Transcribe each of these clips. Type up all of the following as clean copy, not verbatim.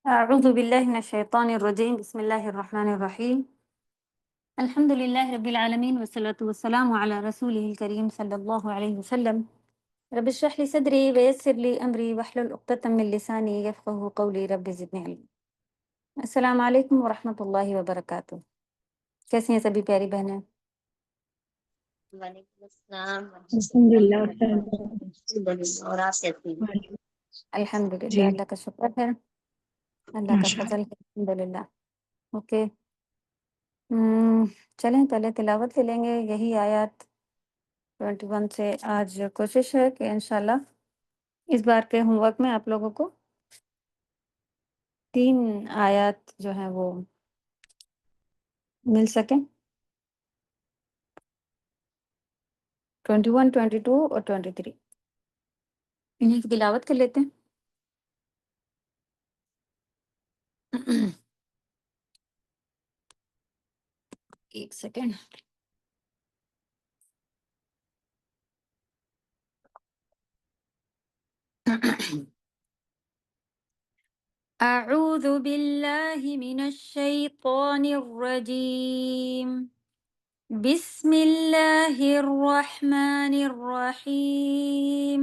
أعوذ بالله من الشيطان الرجيم بسم الله الرحمن الرحيم الحمد لله رب العالمين والصلاة والسلام على رسوله الكريم صلى الله عليه وسلم رب اشرح لي صدري ويسر لي أمري واحلل عقدة من لساني يفقه قولي رب زدني علما السلام علیکم ورحمۃ اللہ وبرکاتہ۔ کیسی ہیں سبھی پیاری بہنیں؟ وعلیکم السلام الحمد ورحمۃ للہ اللہ وبرکاتہ۔ اور آپ کیسی ہیں؟ الحمد للہ، جی اللہ کا شکر ہے، اللہ کا ماشاء فضل ہے، الحمد للہ۔ اوکے، چلیں پہلے تلاوت لے لیں گے یہی آیات 21 سے۔ آج کوشش ہے کہ انشاءاللہ اس بار کے ہوم ورک میں آپ لوگوں کو 3 آیات جو ہیں وہ مل سکیں، 21، 22 اور 23۔ انہیں کی تلاوت کر لیتے ہیں۔ ایک سیکنڈ۔ اعوذ باللہ من الشیطان الرجیم، بسم اللہ الرحمن الرحیم،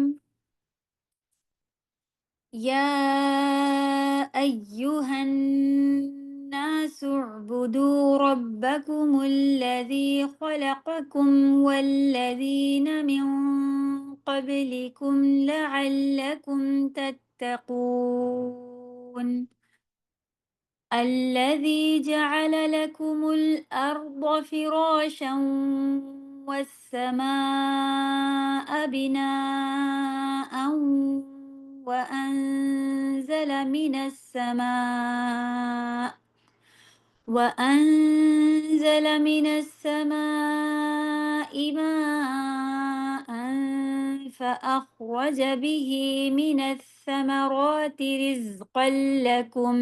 یا ایہا الناس اعبدوا ربکم الذی خلقکم والذین من قبلکم لعلکم تتقون، الذي جعل لكم الأرض فراشا والسماء بناء وأنزل من السماء ماء فأخرج به من الثمرات رزقا لكم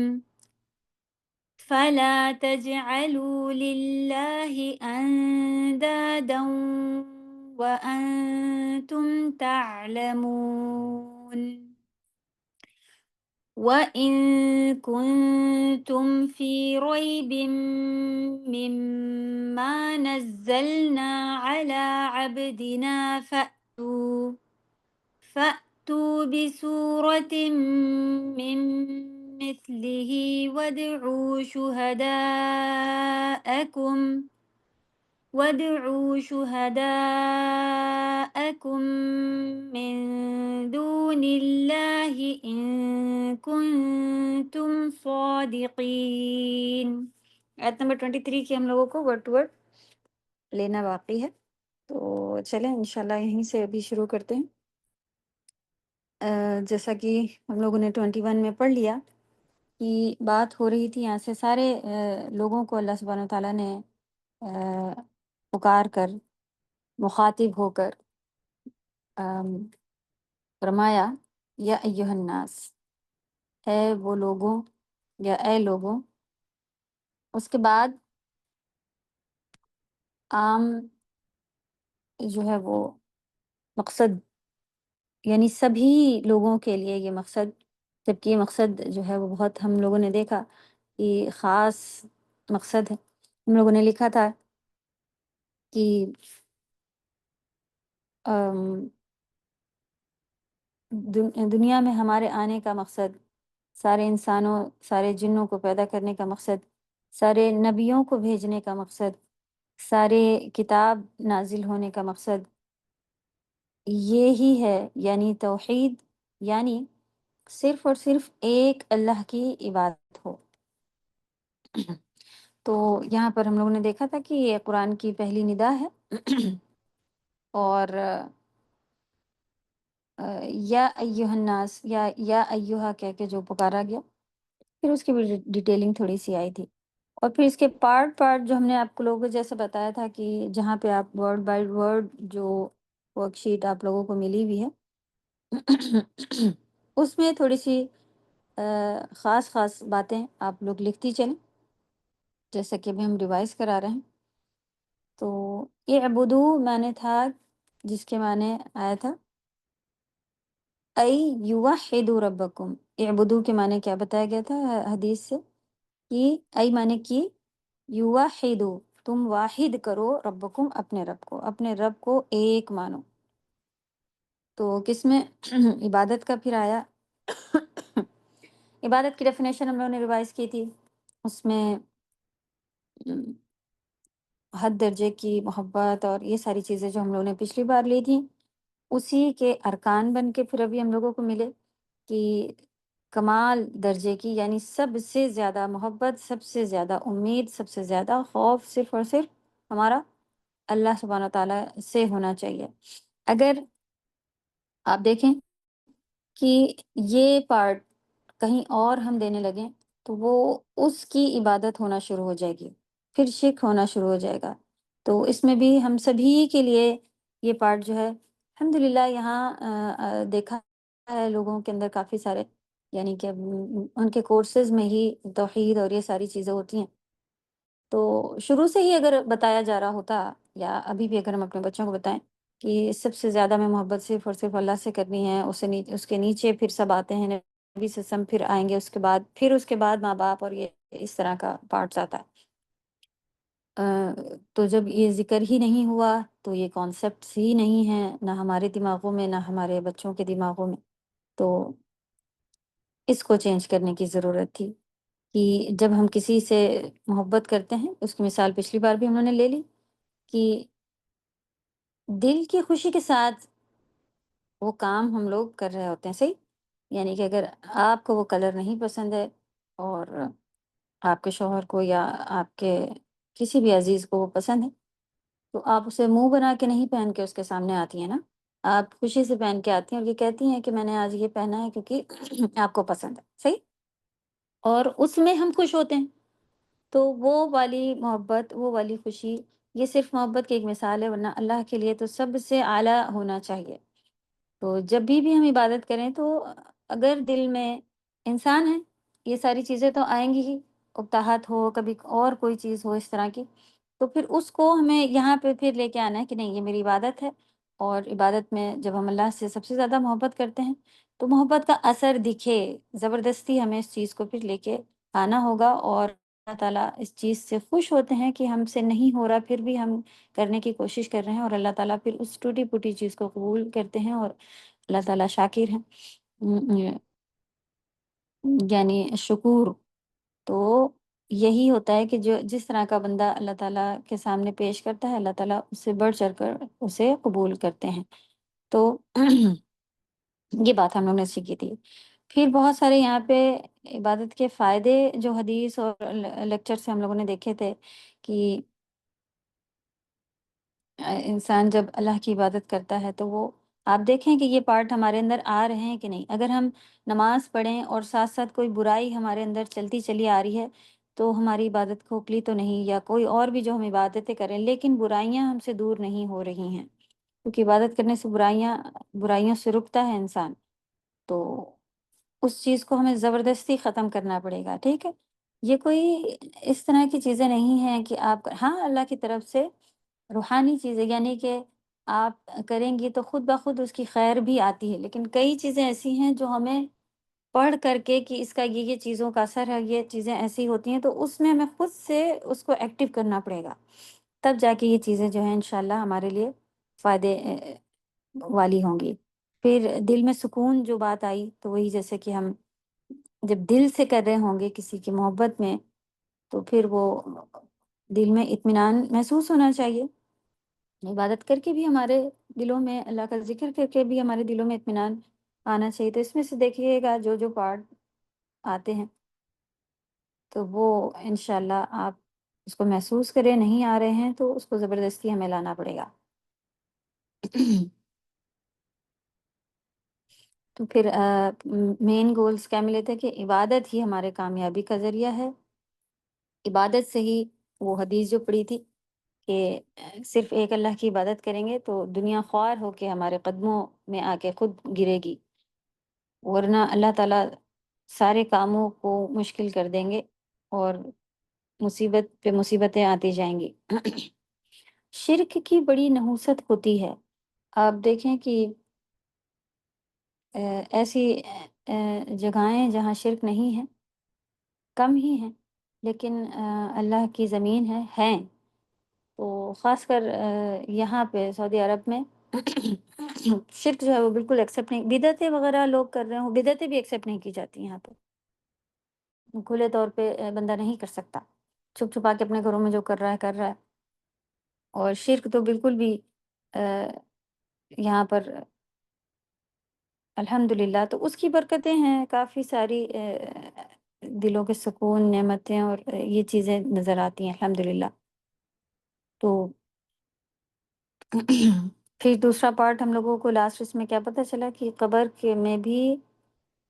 فلا تجعلوا لله أندادا وأنتم تعلمون، وإن كنتم في ريب مما نزلنا على عبدنا فأتوا بسورة من مثله وادعوا شهداءكم من دون الله إن كنتم صادقين۔ آیت نمبر 23 کی ہم لوگوں کو ورڈ ٹو ورڈ لینا باقی ہے، تو چلیں انشاءاللہ یہیں سے ابھی شروع کرتے ہیں۔ جیسا کہ ہم لوگوں نے 21 میں پڑھ لیا کہ بات ہو رہی تھی یہاں سے سارے لوگوں کو اللہ سبحانہ وتعالیٰ نے پکار کر، مخاطب ہو کر فرمایا یا ایہا الناس، اے وہ لوگوں یا اے لوگوں۔ اس کے بعد عام جو ہے وہ مقصد، یعنی سبھی لوگوں کے لیے یہ مقصد، جبکہ یہ مقصد جو ہے وہ بہت ہم لوگوں نے دیکھا کہ خاص مقصد ہے۔ ہم لوگوں نے لکھا تھا کہ دنیا میں ہمارے آنے کا مقصد، سارے انسانوں، سارے جنوں کو پیدا کرنے کا مقصد، سارے نبیوں کو بھیجنے کا مقصد، سارے کتاب نازل ہونے کا مقصد یہی ہے، یعنی توحید، یعنی صرف اور صرف ایک اللہ کی عبادت ہو۔ تو یہاں پر ہم لوگوں نے دیکھا تھا کہ یہ قرآن کی پہلی ندا ہے، اور یا ایہا الناس، یا ایہا کہہ کے جو پکارا گیا، پھر اس کی بھی ڈیٹیلنگ تھوڑی سی آئی تھی، اور پھر اس کے پارٹ جو ہم نے آپ کو لوگوں کو جیسے بتایا تھا کہ جہاں پہ آپ ورڈ بائی ورڈ جو ورک شیٹ آپ لوگوں کو ملی ہوئی ہے اس میں تھوڑی سی خاص باتیں آپ لوگ لکھتی چلیں، جیسا کہ ابھی ہم ریوائز کرا رہے ہیں۔ تو اعبدو معنی تھا، جس کے معنی آیا تھا ای یوحدوا ربکم، اعبدو کے معنی کیا بتایا گیا تھا حدیث سے؟ کہ ای معنی کی یوحدو، تم واحد کرو ربکم، اپنے رب کو، اپنے رب کو ایک مانو۔ تو کس میں عبادت کا پھر آیا؟ عبادت کی ڈیفینیشن ہم لوگوں نے ریوائز کی تھی، اس میں حد درجے کی محبت اور یہ ساری چیزیں جو ہم لوگوں نے پچھلی بار لی تھیں، اسی کے ارکان بن کے پھر ابھی ہم لوگوں کو ملے کہ کمال درجے کی، یعنی سب سے زیادہ محبت، سب سے زیادہ امید، سب سے زیادہ خوف صرف اور صرف ہمارا اللہ سبحانہ تعالیٰ سے ہونا چاہیے۔ اگر آپ دیکھیں کہ یہ پارٹ کہیں اور ہم دینے لگیں تو وہ اس کی عبادت ہونا شروع ہو جائے گی، پھر شرک ہونا شروع ہو جائے گا۔ تو اس میں بھی ہم سبھی کے لیے یہ پارٹ جو ہے الحمدللہ یہاں دیکھا ہے لوگوں کے اندر کافی سارے، یعنی کہ ان کے کورسز میں ہی توحید اور یہ ساری چیزیں ہوتی ہیں۔ تو شروع سے ہی اگر بتایا جا رہا ہوتا، یا ابھی بھی اگر ہم اپنے بچوں کو بتائیں کہ سب سے زیادہ میں محبت صرف اور صرف اللہ سے کرنی ہے، اس کے نیچے پھر سب آتے ہیں، نبی صلی اللہ علیہ وسلم پھر آئیں گے، اس کے بعد ماں باپ، اور یہ اس طرح کا پارٹس آتا ہے۔ تو جب یہ ذکر ہی نہیں ہوا تو یہ کانسیپٹس ہی نہیں ہیں، نہ ہمارے دماغوں میں نہ ہمارے بچوں کے دماغوں میں، تو اس کو چینج کرنے کی ضرورت تھی کہ جب ہم کسی سے محبت کرتے ہیں، اس کی مثال پچھلی بار بھی ہم نے لے لی کہ دل کی خوشی کے ساتھ وہ کام ہم لوگ کر رہے ہوتے ہیں، صحیح؟ یعنی کہ اگر آپ کو وہ کلر نہیں پسند ہے اور آپ کے شوہر کو یا آپ کے کسی بھی عزیز کو وہ پسند ہے، تو آپ اسے منہ بنا کے نہیں پہن کے اس کے سامنے آتی ہیں نا، آپ خوشی سے پہن کے آتی ہیں اور یہ کہتی ہیں کہ میں نے آج یہ پہنا ہے کیونکہ آپ کو پسند ہے، صحیح؟ اور اس میں ہم خوش ہوتے ہیں، تو وہ والی محبت، وہ والی خوشی، یہ صرف محبت کی ایک مثال ہے، ورنہ اللہ کے لیے تو سب سے اعلیٰ ہونا چاہیے۔ تو جب بھی ہم عبادت کریں تو اگر دل میں انسان ہے، یہ ساری چیزیں تو آئیں گی ہی، اکتاہٹ ہو، کبھی اور کوئی چیز ہو اس طرح کی، تو پھر اس کو ہمیں یہاں پہ پھر لے کے آنا ہے کہ نہیں، یہ میری عبادت ہے، اور عبادت میں جب ہم اللہ سے سب سے زیادہ محبت کرتے ہیں تو محبت کا اثر دکھے، زبردستی ہمیں اس چیز کو پھر لے کے آنا ہوگا، اور اللہ تعالیٰ اس چیز سے خوش ہوتے ہیں کہ ہم سے نہیں ہو رہا پھر بھی ہم کرنے کی کوشش کر رہے ہیں، اور اللہ تعالیٰ پھر اس ٹوٹی پھوٹی چیز کو قبول کرتے ہیں، اور اللہ تعالیٰ شاکر ہیں، یعنی شکور۔ تو یہی ہوتا ہے کہ جو جس طرح کا بندہ اللہ تعالیٰ کے سامنے پیش کرتا ہے، اللہ تعالیٰ اس سے بڑھ چڑھ کر اسے قبول کرتے ہیں۔ تو یہ بات ہم لوگ نے سیکھی تھی۔ پھر بہت سارے یہاں پہ عبادت کے فائدے جو حدیث اور لیکچر سے ہم لوگوں نے دیکھے تھے کہ انسان جب اللہ کی عبادت کرتا ہے تو وہ، آپ دیکھیں کہ یہ پارٹ ہمارے اندر آ رہے ہیں کہ نہیں۔ اگر ہم نماز پڑھیں اور ساتھ ساتھ کوئی برائی ہمارے اندر چلتی چلی آ رہی ہے تو ہماری عبادت کھوکھلی تو نہیں، یا کوئی اور بھی جو ہم عبادتیں کریں لیکن برائیاں ہم سے دور نہیں ہو رہی ہیں، کیونکہ عبادت کرنے سے برائیوں سے رکتا ہے انسان، تو اس چیز کو ہمیں زبردستی ختم کرنا پڑے گا، ٹھیک ہے؟ یہ کوئی اس طرح کی چیزیں نہیں ہیں کہ آپ، ہاں اللہ کی طرف سے روحانی چیزیں، یعنی کہ آپ کریں گی تو خود بخود اس کی خیر بھی آتی ہے، لیکن کئی چیزیں ایسی ہیں جو ہمیں پڑھ کر کے کہ اس کا یہ چیزوں کا اثر ہے، یہ چیزیں ایسی ہوتی ہیں، تو اس میں ہمیں خود سے اس کو ایکٹیو کرنا پڑے گا، تب جا کے یہ چیزیں جو ہیں انشاءاللہ ہمارے لیے فائدے والی ہوں گی۔ پھر دل میں سکون جو بات آئی، تو وہی جیسے کہ ہم جب دل سے کر رہے ہوں گے کسی کی محبت میں، تو پھر وہ دل میں اطمینان محسوس ہونا چاہیے، عبادت کر کے بھی ہمارے دلوں میں اللہ کا ذکر کر کے بھی ہمارے دلوں میں اطمینان آنا چاہیے۔ تو اس میں سے دیکھیے گا جو جو پارٹ آتے ہیں تو وہ انشاءاللہ آپ اس کو محسوس کریں، نہیں آ رہے ہیں تو اس کو زبردستی ہمیں لانا پڑے گا۔ تو پھر مین گولز کیا ملے تھے کہ عبادت ہی ہمارے کامیابی کا ذریعہ ہے۔ عبادت سے ہی وہ حدیث جو پڑھی تھی کہ صرف ایک اللہ کی عبادت کریں گے تو دنیا خوار ہو کے ہمارے قدموں میں آ کے خود گرے گی، ورنہ اللہ تعالیٰ سارے کاموں کو مشکل کر دیں گے اور مصیبت پہ مصیبتیں آتی جائیں گی۔ شرک کی بڑی نحوست ہوتی ہے، آپ دیکھیں کہ ایسی جگہیں جہاں شرک نہیں ہے کم ہی ہیں، لیکن اللہ کی زمین ہے ہیں، تو خاص کر یہاں پہ سعودی عرب میں شرک جو ہے وہ بالکل ایکسیپٹ نہیں، بدعتیں وغیرہ لوگ کر رہے ہوں، بدعتیں بھی ایکسیپٹ نہیں کی جاتی یہاں پہ، کھلے طور پہ بندہ نہیں کر سکتا، چھپ چھپا کے اپنے گھروں میں جو کر رہا ہے کر رہا ہے، اور شرک تو بالکل بھی آ، یہاں پر الحمدللہ تو اس کی برکتیں ہیں کافی ساری، دلوں کے سکون، نعمتیں اور یہ چیزیں نظر آتی ہیں الحمدللہ۔ تو پھر دوسرا پارٹ ہم لوگوں کو لاسٹ اس میں کیا پتہ چلا کہ قبر کے میں بھی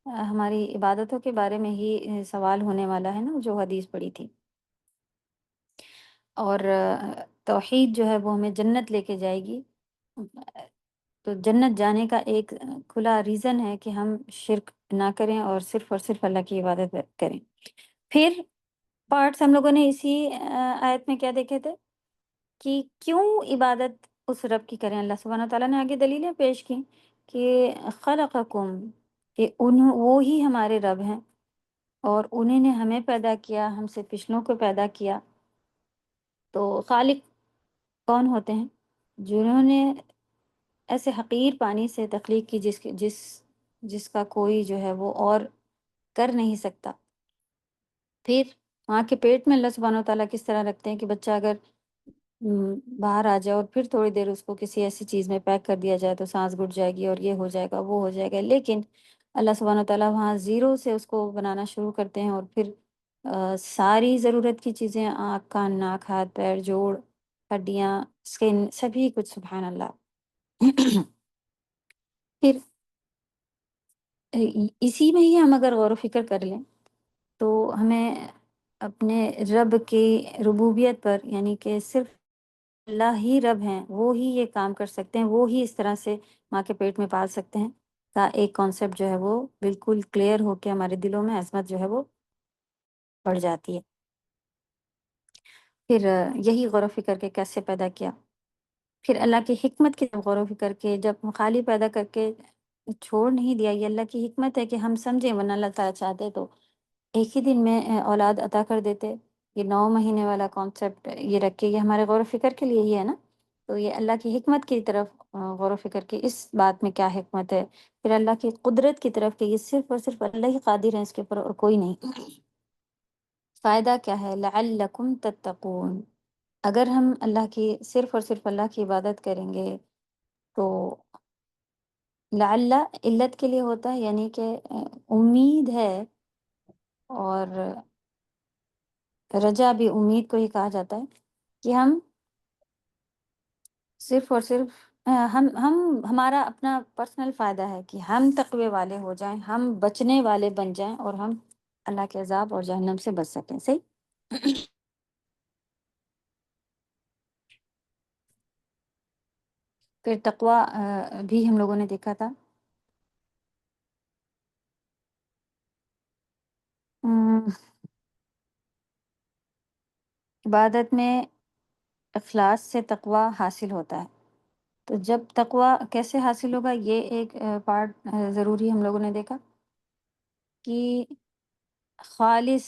ہماری عبادتوں کے بارے میں ہی سوال ہونے والا ہے نا، جو حدیث پڑھی تھی، اور توحید جو ہے وہ ہمیں جنت لے کے جائے گی، تو جنت جانے کا ایک کھلا ریزن ہے کہ ہم شرک نہ کریں اور صرف اللہ کی عبادت کریں۔ پھر پارٹس ہم لوگوں نے اسی آیت میں کیا دیکھے تھے کہ کیوں عبادت اس رب کی کریں، اللہ سبحانہ تعالیٰ نے آگے دلیلیں پیش کی کہ خلقکم، کہ وہ ہی ہمارے رب ہیں اور انہیں نے ہمیں پیدا کیا، ہم سے پچھلوں کو پیدا کیا۔ تو خالق کون ہوتے ہیں؟ جنہوں نے ایسے حقیر پانی سے تخلیق کی جس کا کوئی جو ہے وہ اور کر نہیں سکتا۔ پھر ماں کے پیٹ میں اللہ سبحانہ وتعالیٰ کس طرح رکھتے ہیں کہ بچہ اگر باہر آ جائے اور پھر تھوڑی دیر اس کو کسی ایسی چیز میں پیک کر دیا جائے تو سانس گھٹ جائے گی اور یہ ہو جائے گا وہ ہو جائے گا، لیکن اللہ سبحانہ وتعالیٰ وہاں زیرو سے اس کو بنانا شروع کرتے ہیں، اور پھر ساری ضرورت کی چیزیں، آنکھ کان ناک ہاتھ پیر جوڑ ہڈیاں اسکن سبھی کچھ، سبحان اللہ۔ پھر اسی میں ہی ہم اگر غور و فکر کر لیں تو ہمیں اپنے رب کی ربوبیت پر، یعنی کہ صرف اللہ ہی رب ہیں، وہ ہی یہ کام کر سکتے ہیں، وہ ہی اس طرح سے ماں کے پیٹ میں پال سکتے ہیں، کا ایک کانسیپٹ جو ہے وہ بالکل کلیئر ہو کے ہمارے دلوں میں عظمت جو ہے وہ بڑھ جاتی ہے۔ پھر یہی غور و فکر کے کیسے پیدا کیا، پھر اللہ کی حکمت کی طرف غور و فکر کے، جب خالی پیدا کر کے چھوڑ نہیں دیا، یہ اللہ کی حکمت ہے کہ ہم سمجھیں، ورنہ اللہ تعالیٰ چاہتے تو ایک ہی دن میں اولاد عطا کر دیتے۔ یہ 9 مہینے والا کانسیپٹ یہ رکھ کے، یہ ہمارے غور و فکر کے لیے ہی ہے نا، تو یہ اللہ کی حکمت کی طرف غور و فکر کی، اس بات میں کیا حکمت ہے، پھر اللہ کی قدرت کی طرف کہ یہ صرف اور صرف اللہ ہی قادر ہے اس کے اوپر اور کوئی نہیں۔ فائدہ کیا ہے؟ لعلکم تتقون، اگر ہم اللہ کی صرف اور صرف اللہ کی عبادت کریں گے تو لعل علت کے لیے ہوتا ہے، یعنی کہ امید ہے، اور رجا بھی امید کو ہی کہا جاتا ہے کہ ہم صرف اور صرف ہمارا اپنا پرسنل فائدہ ہے کہ ہم تقوی والے ہو جائیں، ہم بچنے والے بن جائیں اور ہم اللہ کے عذاب اور جہنم سے بچ سکیں، صحیح۔ پھر تقوی بھی ہم لوگوں نے دیکھا تھا، ام، عبادت میں اخلاص سے تقوی حاصل ہوتا ہے، تو جب تقوی کیسے حاصل ہوگا، یہ ایک پارٹ ضروری ہم لوگوں نے دیکھا کہ خالص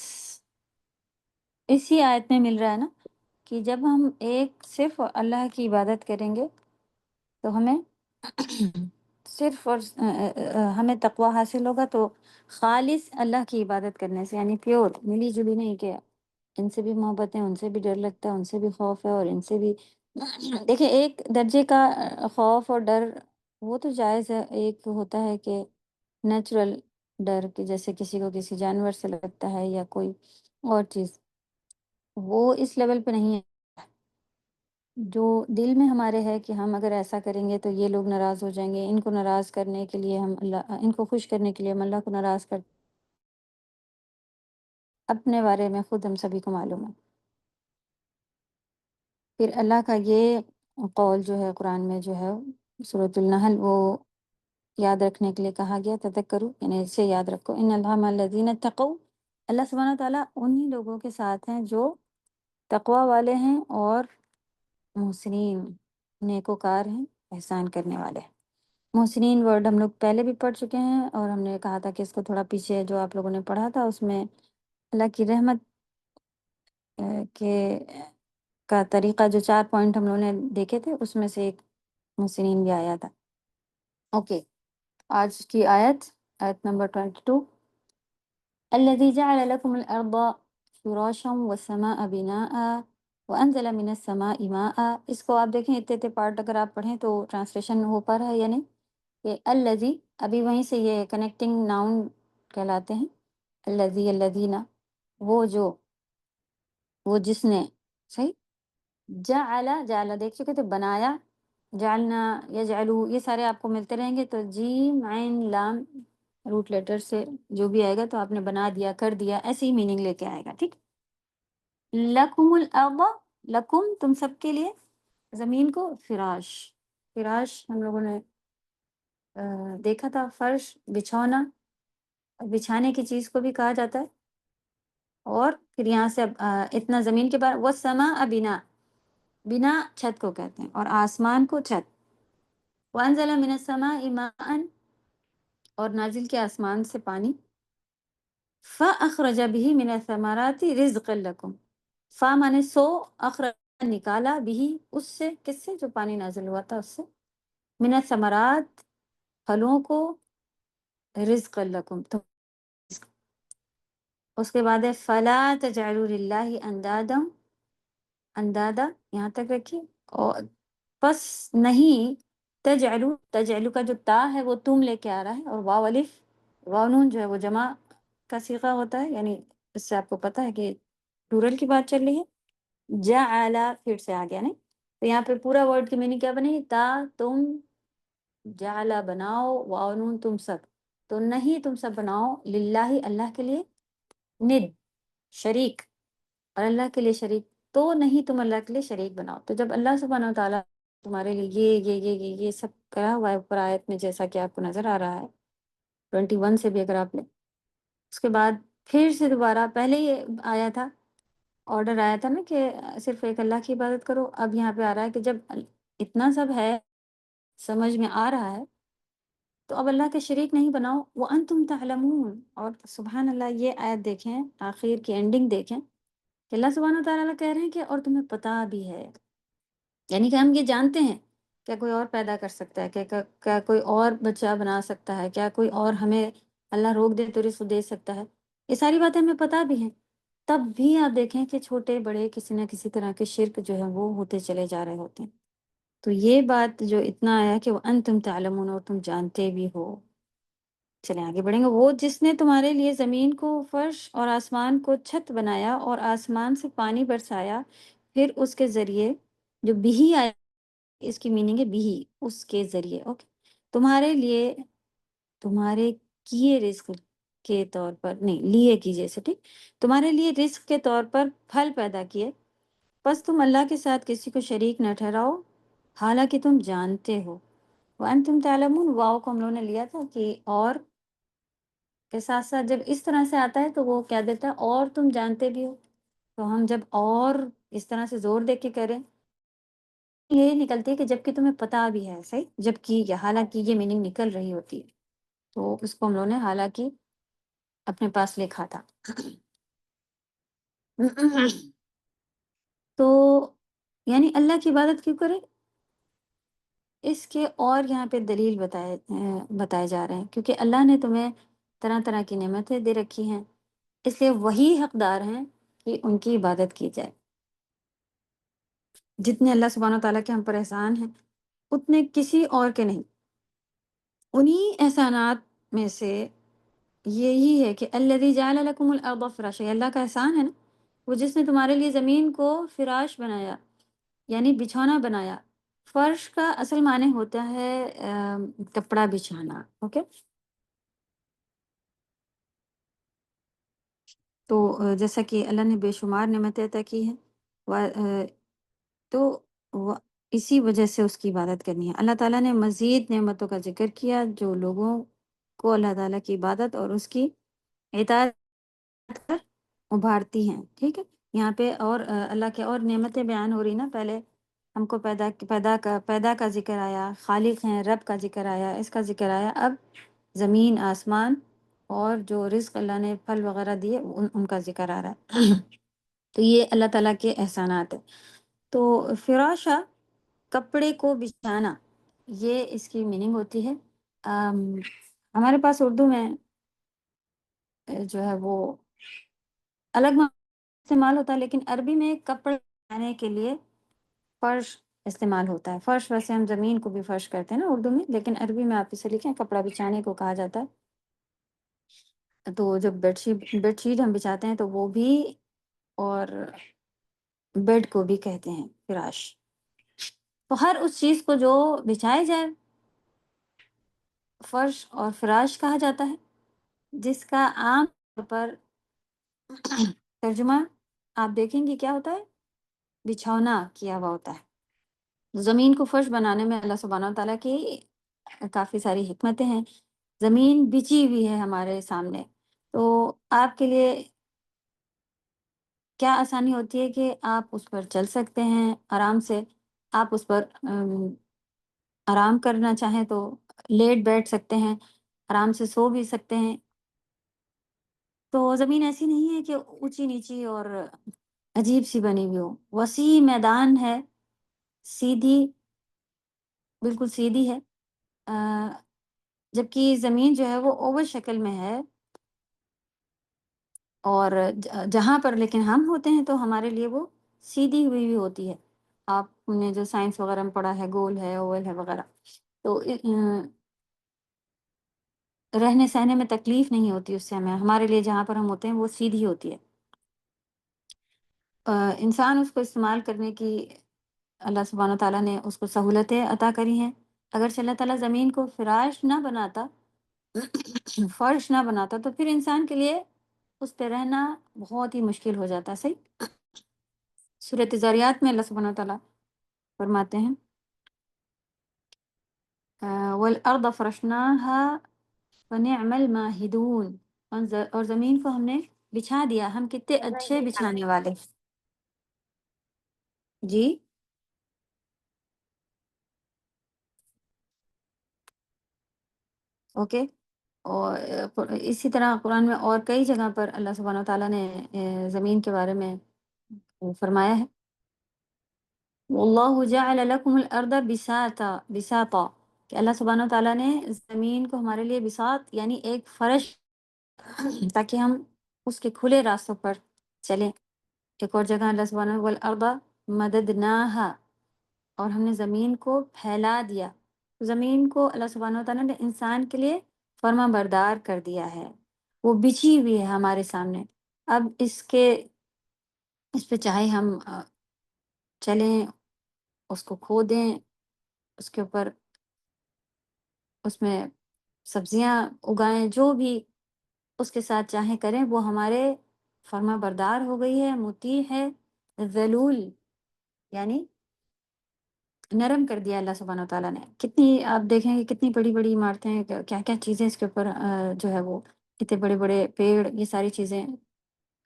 اسی آیت میں مل رہا ہے نا کہ جب ہم ایک صرف اللہ کی عبادت کریں گے تو ہمیں صرف اور ہمیں تقوی حاصل ہوگا، تو خالص اللہ کی عبادت کرنے سے، یعنی پیور ملی جلی نہیں کہ ان سے بھی محبت ہے، ان سے بھی ڈر لگتا ہے، ان سے بھی خوف ہے، اور ان سے بھی دیکھیں ایک درجے کا خوف اور ڈر وہ تو جائز ہے، ایک ہوتا ہے کہ نیچرل ڈر، کہ جیسے کسی کو کسی جانور سے لگتا ہے یا کوئی اور چیز، وہ اس لیول پہ نہیں ہے۔ جو دل میں ہمارے ہے کہ ہم اگر ایسا کریں گے تو یہ لوگ ناراض ہو جائیں گے، ان کو ناراض کرنے کے لیے ہم اللہ، ان کو خوش کرنے کے لیے ہم اللہ کو ناراض کر، اپنے بارے میں خود ہم سبھی کو معلوم ہے۔ پھر اللہ کا یہ قول جو ہے قرآن میں جو ہے سورۃ النحل، وہ یاد رکھنے کے لیے کہا گیا، تذکرو یعنی اسے یاد رکھو، ان اللہ مع الذین اتقوا، اللہ سبحانہ تعالیٰ انہی لوگوں کے ساتھ ہیں جو تقوی والے ہیں اور محسنین نیکوکار ہیں، احسان کرنے والے ہیں۔ محسنین ورڈ ہم لوگ پہلے بھی پڑھ چکے ہیں، اور ہم نے کہا تھا کہ اس کو تھوڑا پیچھے جو آپ لوگوں نے پڑھا تھا اس میں اللہ کی رحمت کے کا طریقہ جو 4 پوائنٹ ہم لوگوں نے دیکھے تھے اس میں سے ایک محسنین بھی آیا تھا۔ اوکے، آج کی آیت نمبر 22، الذي جعل لكم الأرض فراشا والسماء بناء وأنزل من السماء ماء۔ اس کو آپ دیکھیں اتنے پارٹ اگر آپ پڑھیں تو ٹرانسلیشن ہو پا رہا ہے یا نہیں؟ کہ الذی ابھی وہیں سے یہ کنیکٹنگ ناؤن کہلاتے ہیں، الذی الذین، وہ جس نے، صحیح، جعل، جعل دیکھ چکے تھے، بنایا، جعلنا، یجعلو، یہ سارے آپ کو ملتے رہیں گے، تو جیم عین لام روٹ لیٹر سے جو بھی آئے گا تو آپ نے بنا دیا، کر دیا، ایسے ہی میننگ لے کے آئے گا، ٹھیک۔ لکم الارض، لکم تم سب کے لیے، زمین کو فراش، فراش ہم لوگوں نے دیکھا تھا، فرش، بچھونا، بچھانے کی چیز کو بھی کہا جاتا ہے، اور پھر یہاں سے اب اتنا زمین کے بعد والسماء بنا، بنا چھت کو کہتے ہیں، اور آسمان کو چھت، وانزل من السماء ماء، اور نازل کے آسمان سے پانی، فاخرج به من الثمرات رزقا لكم، فا مانے سو، اخرج نکالا، بھی اس سے، کس سے، جو پانی نازل ہوا تھا اس سے، من الثمرات پھلوں کو، رزقا لكم تو، اس کے بعد ہے فلا تجعلوا للہ اندادا، اندادا یہاں تک رکھیے، اور پس نہیں، تجعلو، تجعلو کا جو تا ہے وہ تم لے کے آ رہا ہے، اور واو الف، واو نون جو ہے وہ جمع کا صیغہ ہوتا ہے، یعنی اس سے آپ کو پتہ ہے کہ پلورل کی بات چل رہی ہے۔ جعلا پھر سے آ گیا نہیں، تو یہاں پہ پورا ورڈ کی میننگ کیا بنے گی، تا تم، جعلا بناؤ، واو نون تم سب، تو نہیں تم سب بناؤ، للہ اللہ کے لیے، ند شریک، اور اللہ کے لیے شریک، تو نہیں تم اللہ کے لیے شریک بناؤ۔ تو جب اللہ سبحانہ وتعالیٰ تمہارے لیے یہ سب کرا ہوا ہے اوپر آیت میں، جیسا کہ آپ کو نظر آ رہا ہے 21 سے بھی اگر آپ لیں، اس کے بعد پھر سے دوبارہ، پہلے یہ آیا تھا، آرڈر آیا تھا نا کہ صرف ایک اللہ کی عبادت کرو، اب یہاں پہ آ رہا ہے کہ جب اتنا سب ہے، سمجھ میں آ رہا ہے، تو اب اللہ کے شریک نہیں بناؤ، وَأَنْتُمْ تَعْلَمُونَ۔ اور سبحان اللہ، یہ آیت دیکھیں، آخر کی اینڈنگ دیکھیں کہ اللہ سبحانہ وتعالیٰ کہہ رہے ہیں کہ اور تمہیں پتہ بھی ہے، یعنی کہ ہم یہ جانتے ہیں کیا کوئی اور پیدا کر سکتا ہے، کیا کوئی اور بچہ بنا سکتا ہے، کیا کوئی اور ہمیں اللہ روک دے تو رزق دے سکتا ہے، یہ ساری باتیں ہمیں پتہ بھی ہیں، تب بھی آپ دیکھیں کہ چھوٹے بڑے کسی نہ کسی طرح کے شرک جو ہے وہ ہوتے چلے جا رہے ہوتے ہیں۔ تو یہ بات جو اتنا آیا کہ وَأَنْتُمْ تَعْلَمُونَ، اور تم جانتے بھی ہو۔ چلیں آگے بڑھیں گے۔ وہ جس نے تمہارے لیے زمین کو فرش اور آسمان کو چھت بنایا، اور آسمان سے پانی برسایا، پھر اس کے ذریعے، جو بھی آیا اس کی میننگ ہے بھی، اس کے ذریعے، اوکے، تمہارے لیے، تمہارے کیے رزق کے طور پر، نہیں لیے کیجیے سے، ٹھیک، تمہارے لیے رزق کے طور پر پھل پیدا کیے، بس تم اللہ کے ساتھ کسی کو شریک نہ ٹھہراؤ، حالانکہ تم جانتے ہو۔ وَأَنْتُمْ تَعْلَمُونَ، واو کو ہم لوگوں نے لیا تھا کہ اور کے ساتھ ساتھ جب اس طرح سے آتا ہے تو وہ کیا دیتا ہے، اور تم جانتے بھی ہو، تو ہم جب اور اس طرح سے زور دے کے کریں، یہ نکلتی ہے کہ جبکہ تمہیں پتہ بھی ہے، صحیح، جبکہ یا حالانکہ یہ میننگ نکل رہی ہوتی ہے، تو اس کو ہم لوگوں نے حالانکہ اپنے پاس لکھا تھا۔ تو یعنی اللہ کی عبادت کیوں کریں، اس کے اور یہاں پہ دلیل بتائے جا رہے ہیں، کیونکہ اللہ نے تمہیں طرح طرح کی نعمتیں دے رکھی ہیں، اس لیے وہی حقدار ہیں کہ ان کی عبادت کی جائے۔ جتنے اللہ سبحانہ وتعالیٰ کے ہم پر احسان ہیں اتنے کسی اور کے نہیں۔ انہی احسانات میں سے یہی ہے کہ الذی جعل لکم الارض فراشا، یہ اللہ کا احسان ہے نا، وہ جس نے تمہارے لیے زمین کو فراش بنایا، یعنی بچھونا بنایا۔ فرش کا اصل معنی ہوتا ہے کپڑا بچھانا، اوکے، تو جیسا کہ اللہ نے بے شمار نعمتیں عطا کی ہیں، تو اسی وجہ سے اس کی عبادت کرنی ہے۔ اللہ تعالیٰ نے مزید نعمتوں کا ذکر کیا جو لوگوں کو اللہ تعالیٰ کی عبادت اور اس کی اطاعت کر ابھارتی ہیں، ٹھیک ہے، یہاں پہ اور اللہ کے اور نعمتیں بیان ہو رہی نا، پہلے ہم کو پیدا کا ذکر آیا، خالق ہیں، رب کا ذکر آیا، اس کا ذکر آیا، اب زمین آسمان اور جو رزق اللہ نے پھل وغیرہ دیے ان کا ذکر آ رہا ہے۔ تو یہ اللہ تعالیٰ کے احسانات ہیں۔ تو فراشہ، کپڑے کو بچھانا، یہ اس کی میننگ ہوتی ہے۔ ہمارے پاس اردو میں جو ہے وہ الگ استعمال ہوتا ہے، لیکن عربی میں کپڑے بچھانے کے لیے فرش استعمال ہوتا ہے۔ فرش ویسے ہم زمین کو بھی فرش کہتے ہیں نا اردو میں، لیکن عربی میں آپ اسے لکھیں کپڑا بچھانے کو کہا جاتا ہے۔ تو جب بیڈ شیٹ ہم بچھاتے ہیں تو وہ بھی، اور بیڈ کو بھی کہتے ہیں فراش۔ تو ہر اس چیز کو جو بچھائے جائے فرش اور فراش کہا جاتا ہے، جس کا عام طور پر ترجمہ آپ دیکھیں گے کیا ہوتا ہے، بچھونا کیا ہوا ہوتا ہے۔ زمین کو فرش بنانے میں اللہ سبحانہ وتعالیٰ کی کافی ساری حکمتیں ہیں۔ زمین بچھی ہوئی ہے ہمارے سامنے، تو آپ کے لیے کیا آسانی ہوتی ہے کہ آپ اس پر چل سکتے ہیں آرام سے، آپ اس پر آرام کرنا چاہیں تو لیٹ بیٹھ سکتے ہیں، آرام سے سو بھی سکتے ہیں۔ تو زمین ایسی نہیں ہے کہ اونچی نیچی اور عجیب سی بنی ہوئی ہو، وسیع میدان ہے، سیدھی، بالکل سیدھی ہے۔ جبکہ زمین جو ہے وہ اوول شکل میں ہے، اور جہاں پر لیکن ہم ہوتے ہیں تو ہمارے لیے وہ سیدھی ہوئی بھی ہوتی ہے۔ آپ نے جو سائنس وغیرہ میں پڑھا ہے، گول ہے، اوول ہے وغیرہ، تو رہنے سہنے میں تکلیف نہیں ہوتی اس سے ہمیں، ہمارے لیے جہاں پر ہم ہوتے ہیں وہ سیدھی ہوتی ہے۔ انسان اس کو استعمال کرنے کی اللہ سبحانہ تعالیٰ نے اس کو سہولتیں عطا کری ہیں۔ اگرچہ اللہ تعالیٰ زمین کو فراش نہ بناتا، فرش نہ بناتا، تو پھر انسان کے لیے اس پہ رہنا بہت ہی مشکل ہو جاتا۔ صحیح، سورۃ ذاریات میں اللہ سبحانہ تعالیٰ فرماتے ہیں وَالْأَرْضَ فَرَشْنَاهَا فَنِعْمَ الْمَاهِدُونَ، اور زمین کو ہم نے بچھا دیا، ہم کتنے اچھے بچھانے والے۔ جی، اوکے۔ اور اسی طرح قرآن میں اور کئی جگہ پر اللہ سبحانہ تعالیٰ نے زمین کے بارے میں فرمایا ہے، وَاللَّهُ جَعَلَ لَكُمُ الْأَرْضَ بِسَاطًا، کہ اللہ سبحانہ تعالیٰ نے زمین کو ہمارے لیے بساط یعنی ایک فرش، تاکہ ہم اس کے کھلے راستوں پر چلیں۔ ایک اور جگہ اللہ سبحانہ وَالْأَرْضَ مَدَدْنَاهَا، اور ہم نے زمین کو پھیلا دیا۔ زمین کو اللہ سبحانہ وتعالیٰ نے انسان کے لیے فرما بردار کر دیا ہے، وہ بچھی ہوئی ہے ہمارے سامنے۔ اب اس پہ چاہے ہم چلیں، اس کو کھودیں، اس کے اوپر اس میں سبزیاں اگائیں، جو بھی اس کے ساتھ چاہیں کریں، وہ ہمارے فرما بردار ہو گئی ہے، مطیع ہے، ذلول یعنی نرم کر دیا اللہ سبحانہ وتعالیٰ نے۔ کتنی آپ دیکھیں گے کتنی بڑی بڑی عمارتیں ہیں، کیا کیا چیزیں اس کے اوپر جو ہے وہ اتنے بڑے بڑے پیڑ، یہ ساری چیزیں،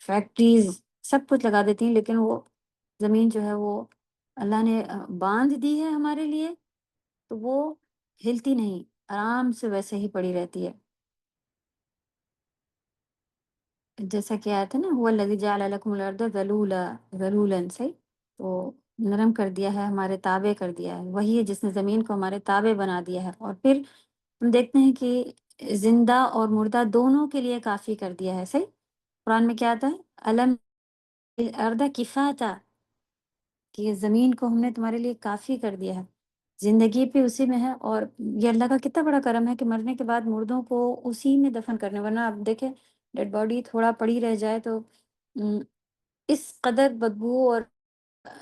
فیکٹریز، سب کچھ لگا دیتی ہیں، لیکن وہ زمین جو ہے وہ اللہ نے باندھ دی ہے ہمارے لیے، تو وہ ہلتی نہیں، آرام سے ویسے ہی پڑی رہتی ہے۔ جیسا کہ آیا تھا نا، هو الذی جعل لکم الارض ذلولا، صحیح، تو نرم کر دیا ہے، ہمارے تابع کر دیا ہے، وہی ہے جس نے زمین کو ہمارے تابع بنا دیا ہے۔ اور پھر ہم دیکھتے ہیں کہ زندہ اور مردہ دونوں کے لیے کافی کر دیا ہے۔ صحیح، قرآن میں کیا آتا ہے، الم الارض کفاتا، کہ یہ زمین کو ہم نے تمہارے لیے کافی کر دیا ہے، زندگی بھی اسی میں ہے۔ اور یہ اللہ کا کتنا بڑا کرم ہے کہ مرنے کے بعد مردوں کو اسی میں دفن کرنے، ورنہ آپ دیکھیں ڈیڈ باڈی تھوڑا پڑی رہ جائے تو اس قدر بدبو، اور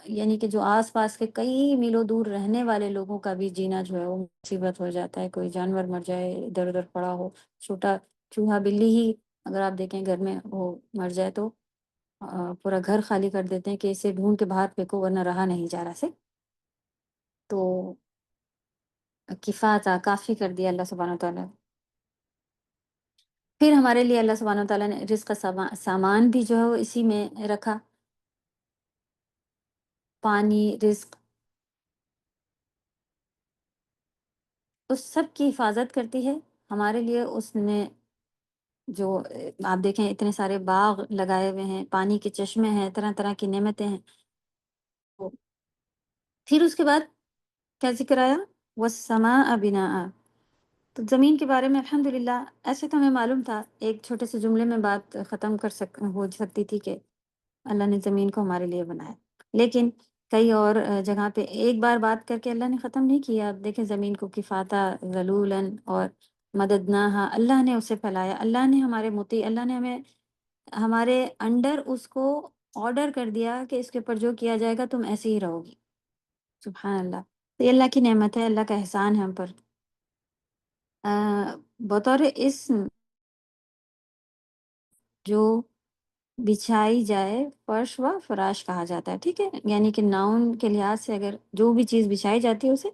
یعنی کہ جو آس پاس کے کئی میلوں دور رہنے والے لوگوں کا بھی جینا جو ہے وہ مصیبت ہو جاتا ہے۔ کوئی جانور مر جائے، ادھر ادھر پڑا ہو، چھوٹا چوہا بلی ہی اگر آپ دیکھیں گھر میں وہ مر جائے تو پورا گھر خالی کر دیتے ہیں کہ اسے ڈھونڈ کے باہر پھینکو ورنہ رہا نہیں جا رہا سے۔ تو کفایت کافی کر دیا اللہ سبحانہ تعالیٰ۔ پھر ہمارے لیے اللہ سبحانہ تعالیٰ نے رزق کا سامان بھی جو ہے وہ اسی میں رکھا، پانی، رزق، اس سب کی حفاظت کرتی ہے ہمارے لیے۔ اس نے جو آپ دیکھیں اتنے سارے باغ لگائے ہوئے ہیں، پانی کے چشمے ہیں، طرح طرح کی نعمتیں ہیں۔ تو پھر اس کے بعد کیا ذکر آیا؟ والسماء بناء۔ تو زمین کے بارے میں الحمدللہ ایسے تو ہمیں معلوم تھا، ایک چھوٹے سے جملے میں بات ختم ہو سکتی تھی کہ اللہ نے زمین کو ہمارے لیے بنایا، لیکن کئی اور جگہ پہ ایک بار بات کر کے اللہ نے ختم نہیں کیا۔ آپ دیکھیں زمین کو کفاتا ذلولاً اور مددناہا، اللہ نے اسے پھیلایا، اللہ نے ہمارے مطیع، اللہ نے ہمیں ہمارے انڈر اس کو آرڈر کر دیا کہ اس کے اوپر جو کیا جائے گا تم ایسے ہی رہو گی۔ سبحان اللہ! تو یہ اللہ کی نعمت ہے، اللہ کا احسان ہے ہم پر۔ آ، بطور اسم جو بچھائی جائے فرش و فراش کہا جاتا ہے، ٹھیک ہے؟ یعنی کہ ناؤن کے لحاظ سے اگر جو بھی چیز بچھائی جاتی ہے اسے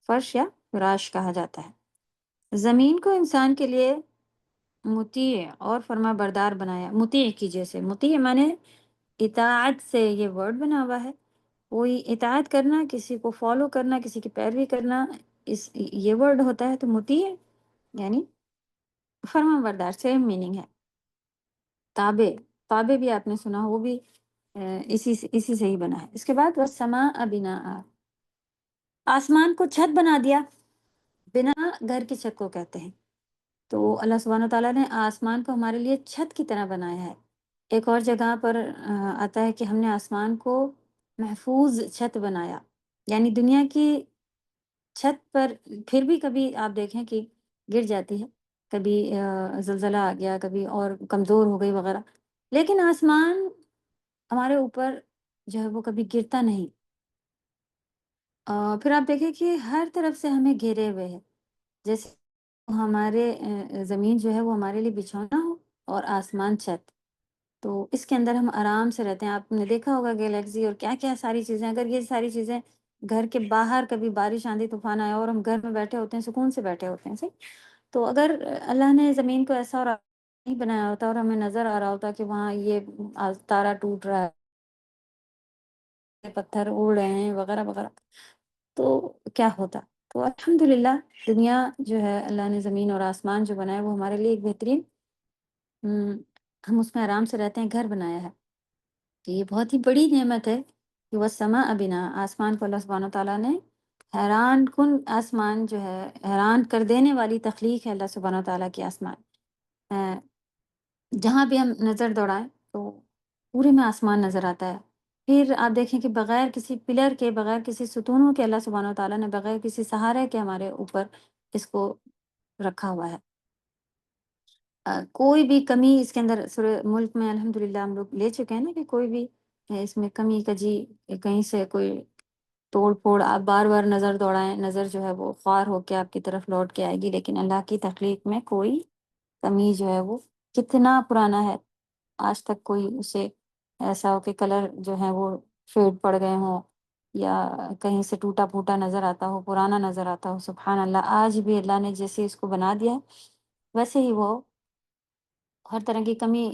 فرش یا فراش کہا جاتا ہے۔ زمین کو انسان کے لیے مطیع اور فرما بردار بنایا۔ مطیع کی جیسے، مطیع مانے اطاعت سے یہ ورڈ بنا ہوا ہے، کوئی اطاعت کرنا، کسی کو فالو کرنا، کسی کی پیروی کرنا، یہ ورڈ ہوتا ہے۔ تو مطیع یعنی فرما بردار، سیم میننگ ہے۔ تابع، تابع بھی آپ نے سنا، وہ بھی اسی سے ہی بنا ہے۔ اس کے بعد والسماء بناء، آسمان کو چھت بنا دیا۔ بنا گھر کی چھت کو کہتے ہیں۔ تو اللہ سبحانہ تعالیٰ نے آسمان کو ہمارے لیے چھت کی طرح بنایا ہے۔ ایک اور جگہ پر آتا ہے کہ ہم نے آسمان کو محفوظ چھت بنایا، یعنی دنیا کی چھت پر پھر بھی کبھی آپ دیکھیں کہ گر جاتی ہے، کبھی زلزلہ آ گیا، کبھی اور کمزور ہو گئی وغیرہ، لیکن آسمان ہمارے اوپر جو ہے وہ کبھی گرتا نہیں۔ پھر آپ دیکھیں کہ ہر طرف سے ہمیں گھیرے ہوئے ہے، جیسے ہمارے زمین جو ہے وہ ہمارے لیے بچھونا ہو اور آسمان چھت، تو اس کے اندر ہم آرام سے رہتے ہیں۔ آپ نے دیکھا ہوگا گلیکسی اور کیا کیا ساری چیزیں، اگر یہ ساری چیزیں گھر کے باہر کبھی بارش آندھی طوفان آیا اور ہم گھر میں بیٹھے ہوتے ہیں، سکون سے بیٹھے ہوتے ہیں، صحیح؟ تو اگر اللہ نے زمین کو ایسا اور نہیں بنایا ہوتا اور ہمیں نظر آ رہا ہوتا کہ وہاں یہ تارا ٹوٹ رہا ہے، پتھر اڑ رہے ہیں وغیرہ وغیرہ، تو کیا ہوتا؟ تو الحمدللہ دنیا جو ہے، اللہ نے زمین اور آسمان جو بنایا وہ ہمارے لیے ایک بہترین، ہم اس میں آرام سے رہتے ہیں، گھر بنایا ہے۔ تو یہ بہت ہی بڑی نعمت ہے کہ وہ سما بنا، آسمان کو اللہ سبحانہ تعالیٰ نے حیران کن، آسمان جو ہے حیران کر دینے والی تخلیق ہے اللہ سبحانہ تعالیٰ کی آسمان۔ جہاں بھی ہم نظر دوڑائیں تو پورے میں آسمان نظر آتا ہے۔ پھر آپ دیکھیں کہ بغیر کسی پلر کے، بغیر کسی ستونوں کے، اللہ سبحانہ تعالیٰ نے بغیر کسی سہارے کے ہمارے اوپر اس کو رکھا ہوا ہے۔ کوئی بھی کمی اس کے اندر سورہ ملک میں الحمدللہ ہم لوگ لے چکے ہیں نا، کہ کوئی بھی اس میں کمی کجی کہیں سے کوئی توڑ پھوڑ، آپ بار بار نظر دوڑائیں، نظر جو ہے وہ خوار ہو کے آپ کی طرف لوٹ کے آئے گی، لیکن اللہ کی تخلیق میں کوئی کمی جو ہے وہ کتنا پرانا ہے، آج تک کوئی اسے ایسا ہو کہ کلر جو ہے وہ فیڈ پڑ گئے ہوں یا کہیں سے ٹوٹا پھوٹا نظر آتا ہو، پرانا نظر آتا ہو، سبحان اللہ آج بھی اللہ نے جیسے اس کو بنا دیا ہے ویسے ہی وہ ہر طرح کی کمی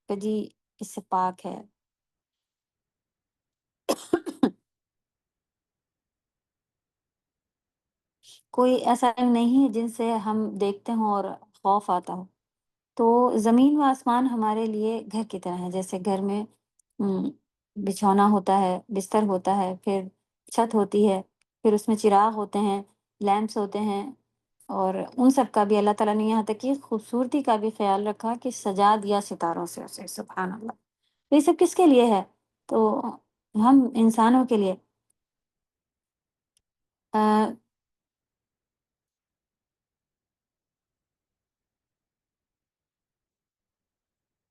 کجی اس سے پاک ہے۔ کوئی ایسا رنگ نہیں ہے جن سے ہم دیکھتے ہوں اور خوف آتا ہو۔ تو زمین و آسمان ہمارے لیے گھر کی طرح ہے، جیسے گھر میں بچھونا ہوتا ہے، بستر ہوتا ہے، پھر چھت ہوتی ہے، پھر اس میں چراغ ہوتے ہیں، لیمپس ہوتے ہیں، اور ان سب کا بھی اللہ تعالیٰ نے یہاں تک کہ خوبصورتی کا بھی خیال رکھا کہ سجا دیا ستاروں سے اسے، سبحان اللہ۔ تو یہ سب کس کے لیے ہے؟ تو ہم انسانوں کے لیے۔ آ،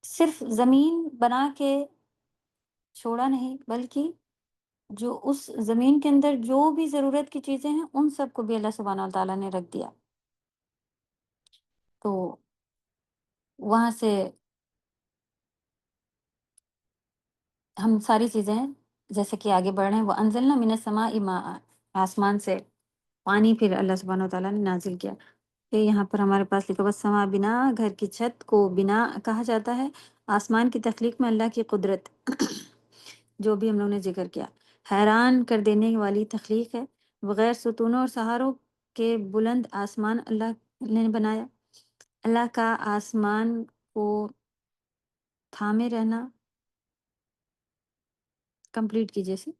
صرف زمین بنا کے چھوڑا نہیں، بلکہ جو اس زمین کے اندر جو بھی ضرورت کی چیزیں ہیں ان سب کو بھی اللہ سبحانہ تعالیٰ نے رکھ دیا۔ تو وہاں سے ہم ساری چیزیں جیسے کہ آگے بڑھ رہے ہیں، وہ انزلنا من السماء ماء، آسمان سے پانی پھر اللہ سبحانہ تعالیٰ نے نازل کیا۔ پھر یہاں پر ہمارے پاس لکھا ہوا سما بنا، گھر کی چھت کو بنا کہا جاتا ہے۔ آسمان کی تخلیق میں اللہ کی قدرت جو بھی ہم لوگوں نے ذکر کیا، حیران کر دینے والی تخلیق ہے، بغیر ستونوں اور سہاروں کہ بلند آسمان اللہ نے بنایا، اللہ کا آسمان کو تھامے رہنا، کمپلیٹ کیجیے سے،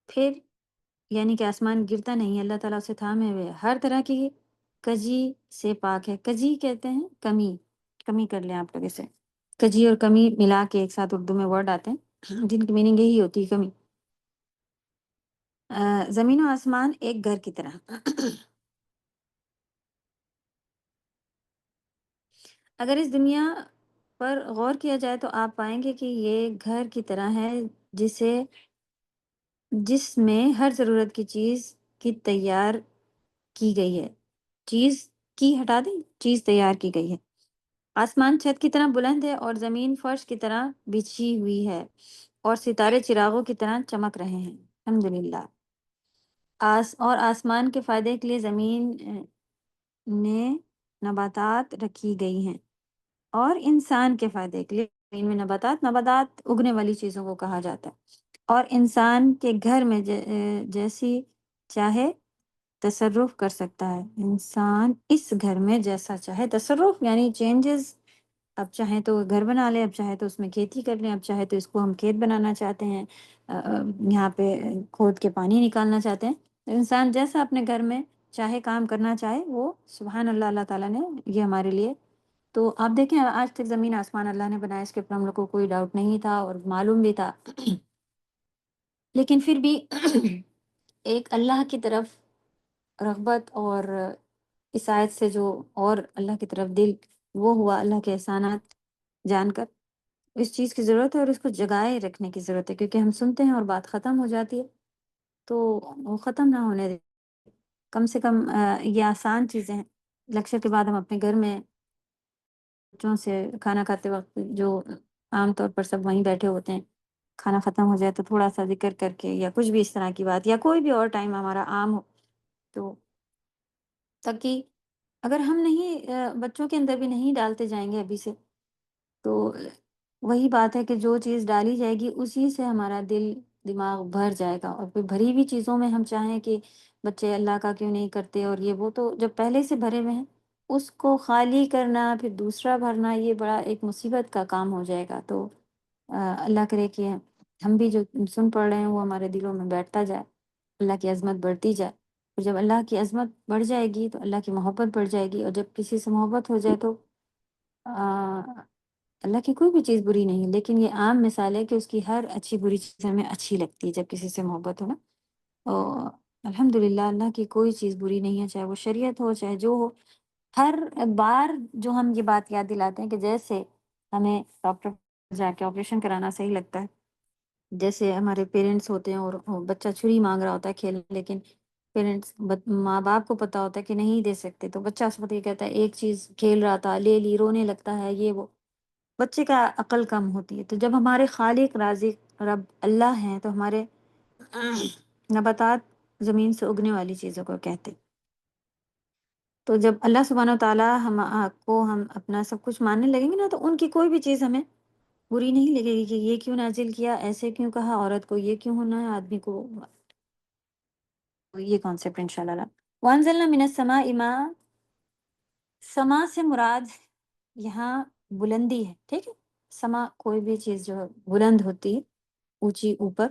پھر یعنی کہ آسمان گرتا نہیں، اللہ تعالیٰ اسے تھامے ہوئے ہے، ہر طرح کی کجی سے پاک ہے۔ کجی کہتے ہیں کمی، کمی کر لیں آپ لوگ اسے، کجی اور کمی ملا کے ایک ساتھ اردو میں ورڈ آتے ہیں جن کی میننگ یہی ہوتی ہے، کمی۔ زمین و آسمان ایک گھر کی طرح اگر اس دنیا پر غور کیا جائے تو آپ پائیں گے کہ یہ گھر کی طرح ہے، جسے جس میں ہر ضرورت کی چیز کی تیار کی گئی ہے، چیز کی ہٹا دیں، چیز تیار کی گئی ہے۔ آسمان چھت کی طرح بلند ہے اور زمین فرش کی طرح بچھی ہوئی ہے اور ستارے چراغوں کی طرح چمک رہے ہیں۔ الحمدللہ۔ اور آسمان کے فائدے کے لیے زمین نے نباتات رکھی گئی ہیں، اور انسان کے فائدے کے لیے زمین میں نباتات اگنے والی چیزوں کو کہا جاتا ہے، اور انسان کے گھر میں جیسی چاہے تصرف کر سکتا ہے۔ انسان اس گھر میں جیسا چاہے تصرف یعنی چینجز، اب چاہیں تو گھر بنا لیں، اب چاہے تو اس میں کھیتی کر لیں، اب چاہے تو اس کو ہم کھیت بنانا چاہتے ہیں، یہاں پہ کھود کے پانی نکالنا چاہتے ہیں۔ انسان جیسا اپنے گھر میں چاہے کام کرنا چاہے، وہ سبحان اللہ، اللہ تعالیٰ نے یہ ہمارے لیے، تو آپ دیکھیں آج تک زمین آسمان اللہ نے بنایا، اس کے اوپر ہم لوگ کو کوئی ڈاؤٹ نہیں تھا اور معلوم بھی تھا لیکن پھر بھی ایک اللہ کی طرف رغبت اور اس آیت سے جو اور اللہ کی طرف دل وہ ہوا، اللہ کے احسانات جان کر اس چیز کی ضرورت ہے اور اس کو جگائے رکھنے کی ضرورت ہے، کیونکہ ہم سنتے ہیں اور بات ختم ہو جاتی ہے، تو وہ ختم نہ ہونے دیں، کم سے کم یہ آسان چیزیں ہیں۔ لیکچر کے بعد ہم اپنے گھر میں بچوں سے کھانا کھاتے وقت جو عام طور پر سب وہیں بیٹھے ہوتے ہیں، کھانا ختم ہو جائے تو تھوڑا سا ذکر کر کے یا کچھ بھی اس طرح کی بات یا کوئی بھی اور ٹائم ہمارا عام ہو، تو تاکہ اگر ہم نہیں بچوں کے اندر بھی نہیں ڈالتے جائیں گے ابھی سے، تو وہی بات ہے کہ جو چیز ڈالی جائے گی اسی سے ہمارا دل دماغ بھر جائے گا، اور پھر بھری ہوئی چیزوں میں ہم چاہیں کہ بچے اللہ کا کیوں نہیں کرتے، اور یہ وہ تو جب پہلے سے بھرے ہوئے ہیں اس کو خالی کرنا پھر دوسرا بھرنا، یہ بڑا ایک مصیبت کا کام ہو جائے گا۔ تو اللہ کرے کہ ہم بھی جو سن پڑھ رہے ہیں وہ ہمارے دلوں میں بیٹھتا جائے، اللہ کی عظمت بڑھتی جائے، اور جب اللہ کی عظمت بڑھ جائے گی تو اللہ کی محبت بڑھ جائے گی، اور جب کسی سے محبت ہو جائے تو اللہ کی کوئی بھی چیز بری نہیں، لیکن یہ عام مثال ہے کہ اس کی ہر اچھی بری چیز ہمیں اچھی لگتی ہے جب کسی سے محبت ہو نا۔ اور الحمدللہ اللہ کی کوئی چیز بری نہیں ہے، چاہے وہ شریعت ہو چاہے جو ہو۔ ہر بار جو ہم یہ بات یاد دلاتے ہیں کہ جیسے ہمیں ڈاکٹر جا کے آپریشن کرانا صحیح لگتا ہے، جیسے ہمارے پیرنٹس ہوتے ہیں اور بچہ چھری مانگ رہا ہوتا ہے کھیلنے، لیکن پیرنٹس ماں باپ کو پتا ہوتا ہے کہ نہیں دے سکتے، تو بچہ اس وقت یہ کہتا ہے ایک چیز کھیل رہا تھا لے لی، رونے لگتا ہے، یہ وہ، بچے کا عقل کم ہوتی ہے۔ تو جب ہمارے خالق رازق رب اللہ ہیں تو ہمارے نباتات زمین سے اگنے والی چیزوں کو کہتے، تو جب اللہ سبحانہ و تعالیٰ ہم اپنا سب کچھ ماننے لگیں گے نا، تو ان کی کوئی بھی چیز ہمیں بری نہیں لگے گی کہ یہ کیوں نازل کیا، ایسے کیوں کہا، عورت کو یہ کیوں ہونا ہے، آدمی کو یہ کانسیپٹ انشاءاللہ۔ وانزلنا من السماء ماء، سما سے مراد یہاں بلندی ہے، ٹھیک ہے، سما کوئی بھی چیز جو بلند ہوتی ہے، اونچی اوپر،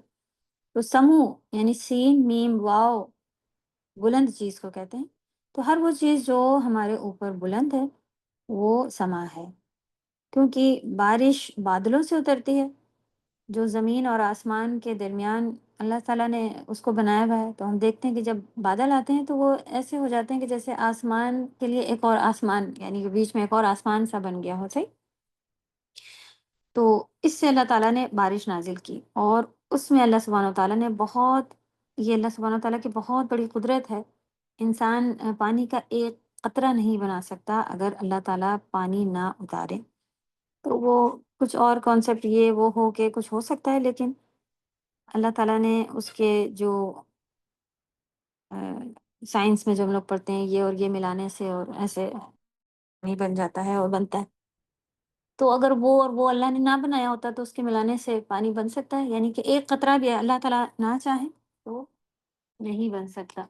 تو سمو یعنی سین میم واو بلند چیز کو کہتے ہیں، تو ہر وہ چیز جو ہمارے اوپر بلند ہے وہ سما ہے، کیونکہ بارش بادلوں سے اترتی ہے، جو زمین اور آسمان کے درمیان اللہ تعالیٰ نے اس کو بنایا ہوا ہے، تو ہم دیکھتے ہیں کہ جب بادل آتے ہیں تو وہ ایسے ہو جاتے ہیں کہ جیسے آسمان کے لیے ایک اور آسمان، یعنی کہ بیچ میں ایک اور آسمان سا بن گیا ہو، صحیح، تو اس سے اللہ تعالیٰ نے بارش نازل کی، اور اس میں اللہ سبحانہ و تعالیٰ نے بہت، یہ اللہ سبحانہ و تعالیٰ کی بہت بڑی قدرت ہے، انسان پانی کا ایک قطرہ نہیں بنا سکتا اگر اللہ تعالیٰ پانی نہ اتارے، تو وہ کچھ اور کانسیپٹ یہ وہ ہو کے کچھ ہو سکتا ہے، لیکن اللہ تعالیٰ نے اس کے جو سائنس میں جو ہم لوگ پڑھتے ہیں یہ اور یہ ملانے سے اور ایسے نہیں بن جاتا ہے اور بنتا ہے، تو اگر وہ اور وہ اللہ نے نہ بنایا ہوتا تو اس کے ملانے سے پانی بن سکتا ہے، یعنی کہ ایک قطرہ بھی اللہ تعالیٰ نہ چاہیں تو نہیں بن سکتا۔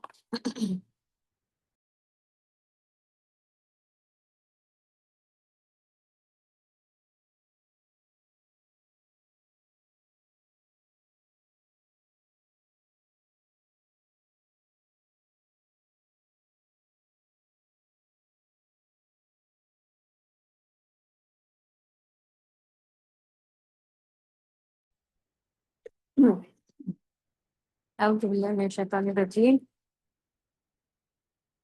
اعوذ باللہ من الشیطان الرجیم۔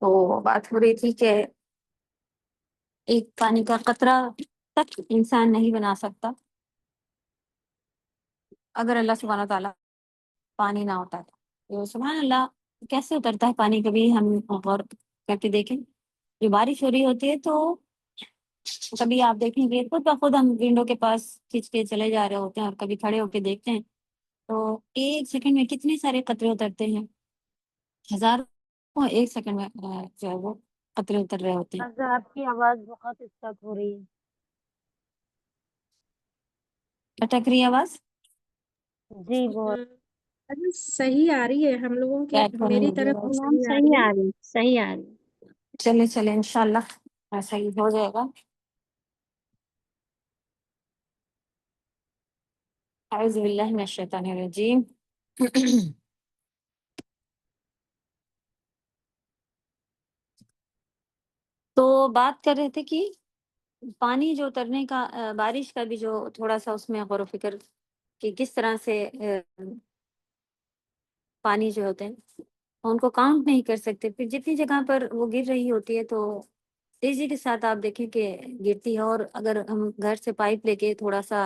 تو بات ہو رہی تھی کہ ایک پانی کا قطرہ تک انسان نہیں بنا سکتا اگر اللہ سبحانہ تعالیٰ پانی نہ ہوتا تو سبحان اللہ کیسے اترتا ہے پانی؟ کبھی ہم غور کر کے دیکھیں، جو بارش ہو رہی ہوتی ہے تو کبھی آپ دیکھیں گے خود بخود ہم ونڈو کے پاس کھینچ کے چلے جا رہے ہوتے ہیں، اور کبھی کھڑے ہو کے دیکھتے ہیں تو ایک سیکنڈ میں کتنے سارے قطرے اترتے ہیں، ہزاروں ایک سیکنڈ میں جو ہے وہ قطرے اتر رہے ہوتے ہیں۔ آپ کی آواز بہت اسٹک ہو رہی ہے۔ اٹک رہی ہے آواز؟ جی بہت ارے صحیح آ رہی ہے ہم لوگوں کے، کیا کریں میری گے طرف تو آواز؟ میم، صحیح آ صحیح رہی ہے۔ آ رہی، صحیح آ رہی۔ چلے چلے انشاءاللہ ایسا ہی ہو جائے گا۔ اعوذ باللہ من الشیطان الرجیم۔ تو بات کر رہے تھے کہ پانی جو اترنے کا بارش کا بھی جو تھوڑا سا اس میں غور و فکر کہ کس طرح سے پانی جو ہوتے ہیں ان کو کاؤنٹ نہیں کر سکتے، پھر جتنی جگہ پر وہ گر رہی ہوتی ہے تو تیزی کے ساتھ آپ دیکھیں کہ گرتی ہے، اور اگر ہم گھر سے پائپ لے کے تھوڑا سا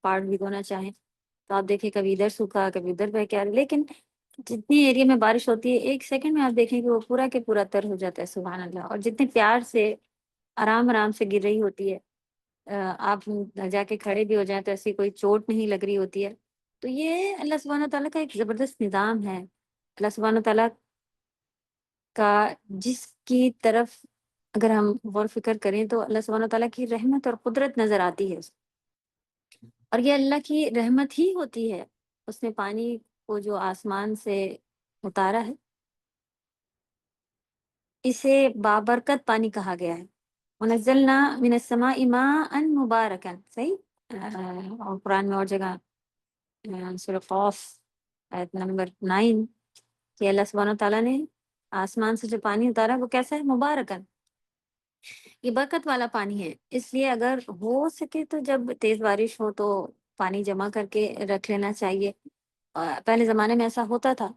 پارٹ بھگونا چاہیں تو آپ دیکھیں کبھی ادھر سوکھا کبھی ادھر بہ کے آ رہا ہے، لیکن جتنی ایریا میں بارش ہوتی ہے ایک سیکنڈ میں آپ دیکھیں کہ وہ پورا کے پورا تر ہو جاتا ہے، سبحان اللہ، اور جتنے پیار سے آرام آرام سے گر رہی ہوتی ہے، آپ جا کے کھڑے بھی ہو جائیں تو ایسی کوئی چوٹ نہیں لگ رہی ہوتی ہے۔ تو یہ اللہ سبحانہ تعالیٰ کا ایک زبردست نظام ہے، اللہ سبحانہ تعالیٰ کا جس کی طرف اگر ہم غور و فکر کریں تو اللہ سبحانہ تعالیٰ کی رحمت اور قدرت نظر آتی ہے، اور یہ اللہ کی رحمت ہی ہوتی ہے، اس نے پانی کو جو آسمان سے اتارا ہے اسے بابرکت پانی کہا گیا ہے۔ ونزلنا من السماء ماء مبارکا، صحیح؟ اور قرآن میں اور جگہ سورہ قاف آیت نمبر 9 کہ اللہ سبحانہ تعالیٰ نے آسمان سے جو پانی اتارا وہ کیسا ہے؟ مبارکن، یہ برکت والا پانی ہے، اس لیے اگر ہو سکے تو جب تیز بارش ہو تو پانی جمع کر کے رکھ لینا چاہیے۔ پہلے زمانے میں ایسا ہوتا تھا۔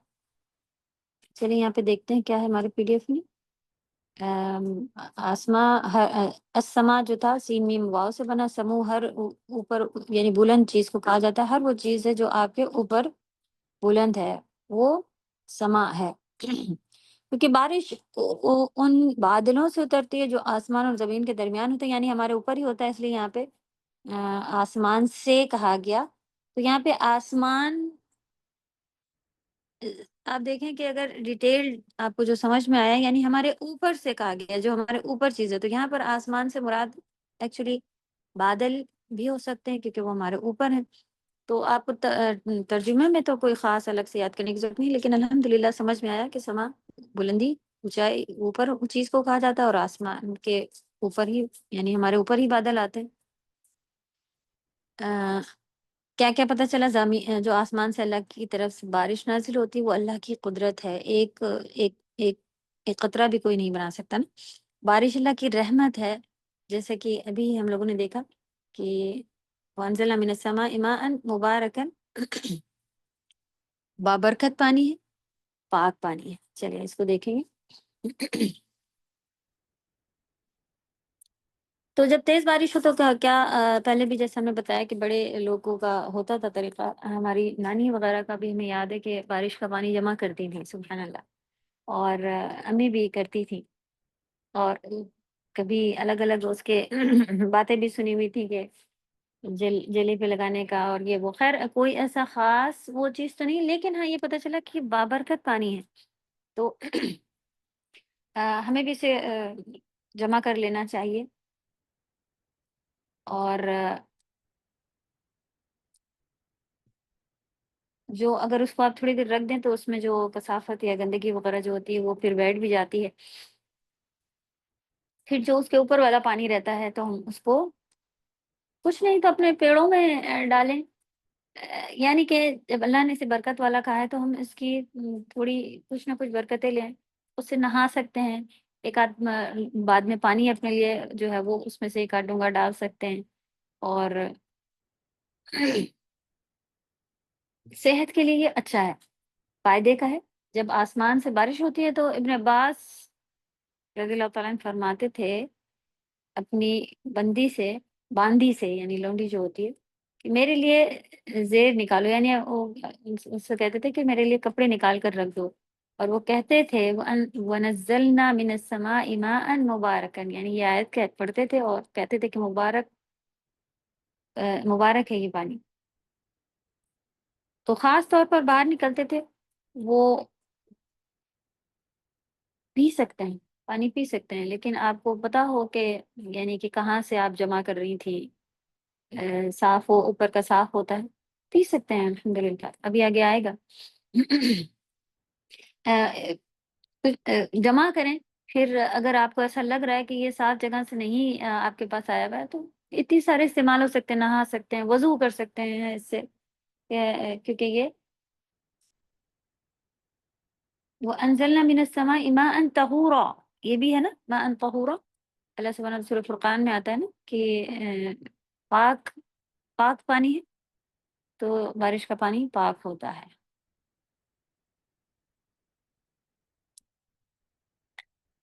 چلیے یہاں پہ دیکھتے ہیں کیا ہے ہمارے پی ڈی ایف میں۔ السما جو تھا سین میم واو سے بنا، سمو ہر اوپر یعنی بلند چیز کو کہا جاتا ہے، ہر وہ چیز ہے جو آپ کے اوپر بلند ہے وہ سما ہے۔ کیونکہ بارش ان بادلوں سے اترتی ہے جو آسمان اور زمین کے درمیان ہوتے ہیں، یعنی ہمارے اوپر ہی ہوتا ہے، اس لیے یہاں پہ آسمان سے کہا گیا۔ تو یہاں پہ آسمان آپ دیکھیں کہ اگر ڈیٹیل آپ کو جو سمجھ میں آیا یعنی ہمارے اوپر سے کہا گیا، جو ہمارے اوپر چیز ہے، تو یہاں پر آسمان سے مراد ایکچولی بادل بھی ہو سکتے ہیں کیونکہ وہ ہمارے اوپر ہیں۔ تو آپ کو ترجمے میں تو کوئی خاص الگ سے یاد کرنے کی ضرورت نہیں، لیکن الحمدللہ سمجھ میں آیا کہ سما بلندی اونچائی اوپر چیز کو کہا جاتا ہے، اور آسمان کے اوپر ہی یعنی ہمارے اوپر ہی بادل آتے ہیں۔ کیا کیا پتہ چلا؟ جو آسمان سے اللہ کی طرف سے بارش نازل ہوتی ہے وہ اللہ کی قدرت ہے، ایک ایک ایک ایک قطرہ بھی کوئی نہیں بنا سکتا نا۔ بارش اللہ کی رحمت ہے، جیسے کہ ابھی ہم لوگوں نے دیکھا کہ وانزلنا من السماء ماء مبارکا، بابرکت پانی ہے، پاک پانی ہے۔ چلیے اس کو دیکھیں گے۔ تو جب تیز بارش ہو تو کیا پہلے بھی جیسے ہم نے بتایا کہ بڑے لوگوں کا ہوتا تھا طریقہ، ہماری نانی وغیرہ کا بھی ہمیں یاد ہے کہ بارش کا پانی جمع کرتی تھی، سبحان اللہ، اور امی بھی کرتی تھی، اور کبھی الگ الگ اس کے باتیں بھی سنی ہوئی تھی کہ جلی پہ لگانے کا اور یہ وہ، خیر کوئی ایسا خاص وہ چیز تو نہیں، لیکن ہاں یہ پتہ چلا کہ بابرکت پانی ہے، تو ہمیں بھی اسے جمع کر لینا چاہیے، اور جو اگر اس کو آپ تھوڑی دیر رکھ دیں تو اس میں جو کثافت یا گندگی وغیرہ جو ہوتی ہے وہ پھر بیٹھ بھی جاتی ہے. پھر جو اس کے اوپر والا پانی رہتا ہے تو ہم اس کو کچھ نہیں تو اپنے پیڑوں میں ڈالیں. یعنی کہ جب اللہ نے اسے برکت والا کہا ہے تو ہم اس کی تھوڑی کچھ نہ کچھ برکتیں لیں. اس سے نہا سکتے ہیں. ایک آدھ بعد میں پانی اپنے لیے جو ہے وہ اس میں سے ایک آدھ ڈونگا ڈال سکتے ہیں. اور صحت کے لیے یہ اچھا ہے، فائدے کا ہے. جب آسمان سے بارش ہوتی ہے تو ابن عباس رضی اللہ تعالیٰ عنہ فرماتے تھے اپنی باندی سے یعنی لونڈی جو ہوتی ہے کہ میرے لیے زیر نکالو، یعنی وہ اس سے کہتے تھے کہ میرے لیے کپڑے نکال کر رکھ دو. اور وہ کہتے تھے وَنَزَّلْنَا مِنَ السَّمَاءِ مَاءً مُبَارَكًا، یعنی یہ آیت پڑھتے تھے اور کہتے تھے کہ مبارک ہے یہ پانی. تو خاص طور پر باہر نکلتے تھے وہ پی سکتے ہیں، پانی پی سکتے ہیں، لیکن آپ کو پتا ہو کہ یعنی کہ کہاں سے آپ جمع کر رہی تھی. صاف ہو، اوپر کا صاف ہوتا ہے، پی سکتے ہیں الحمدللہ. ابھی آگے آئے گا. جمع کریں. پھر اگر آپ کو ایسا لگ رہا ہے کہ یہ صاف جگہ سے نہیں آپ کے پاس آیا ہوا ہے تو اتنی سارے استعمال ہو سکتے ہیں. نہا سکتے ہیں، وضو کر سکتے ہیں اس سے، کیونکہ یہ وَأَنزَلْنَا مِنَ السَّمَاءِ مَاءً طَهُورًا یہ بھی ہے نا، ماءً طَهُورًا. اللہ سبحانہ وتعالیٰ سورۃ فرقان میں آتا ہے نا کہ پاک پاک پانی ہے تو بارش کا پانی پاک ہوتا ہے.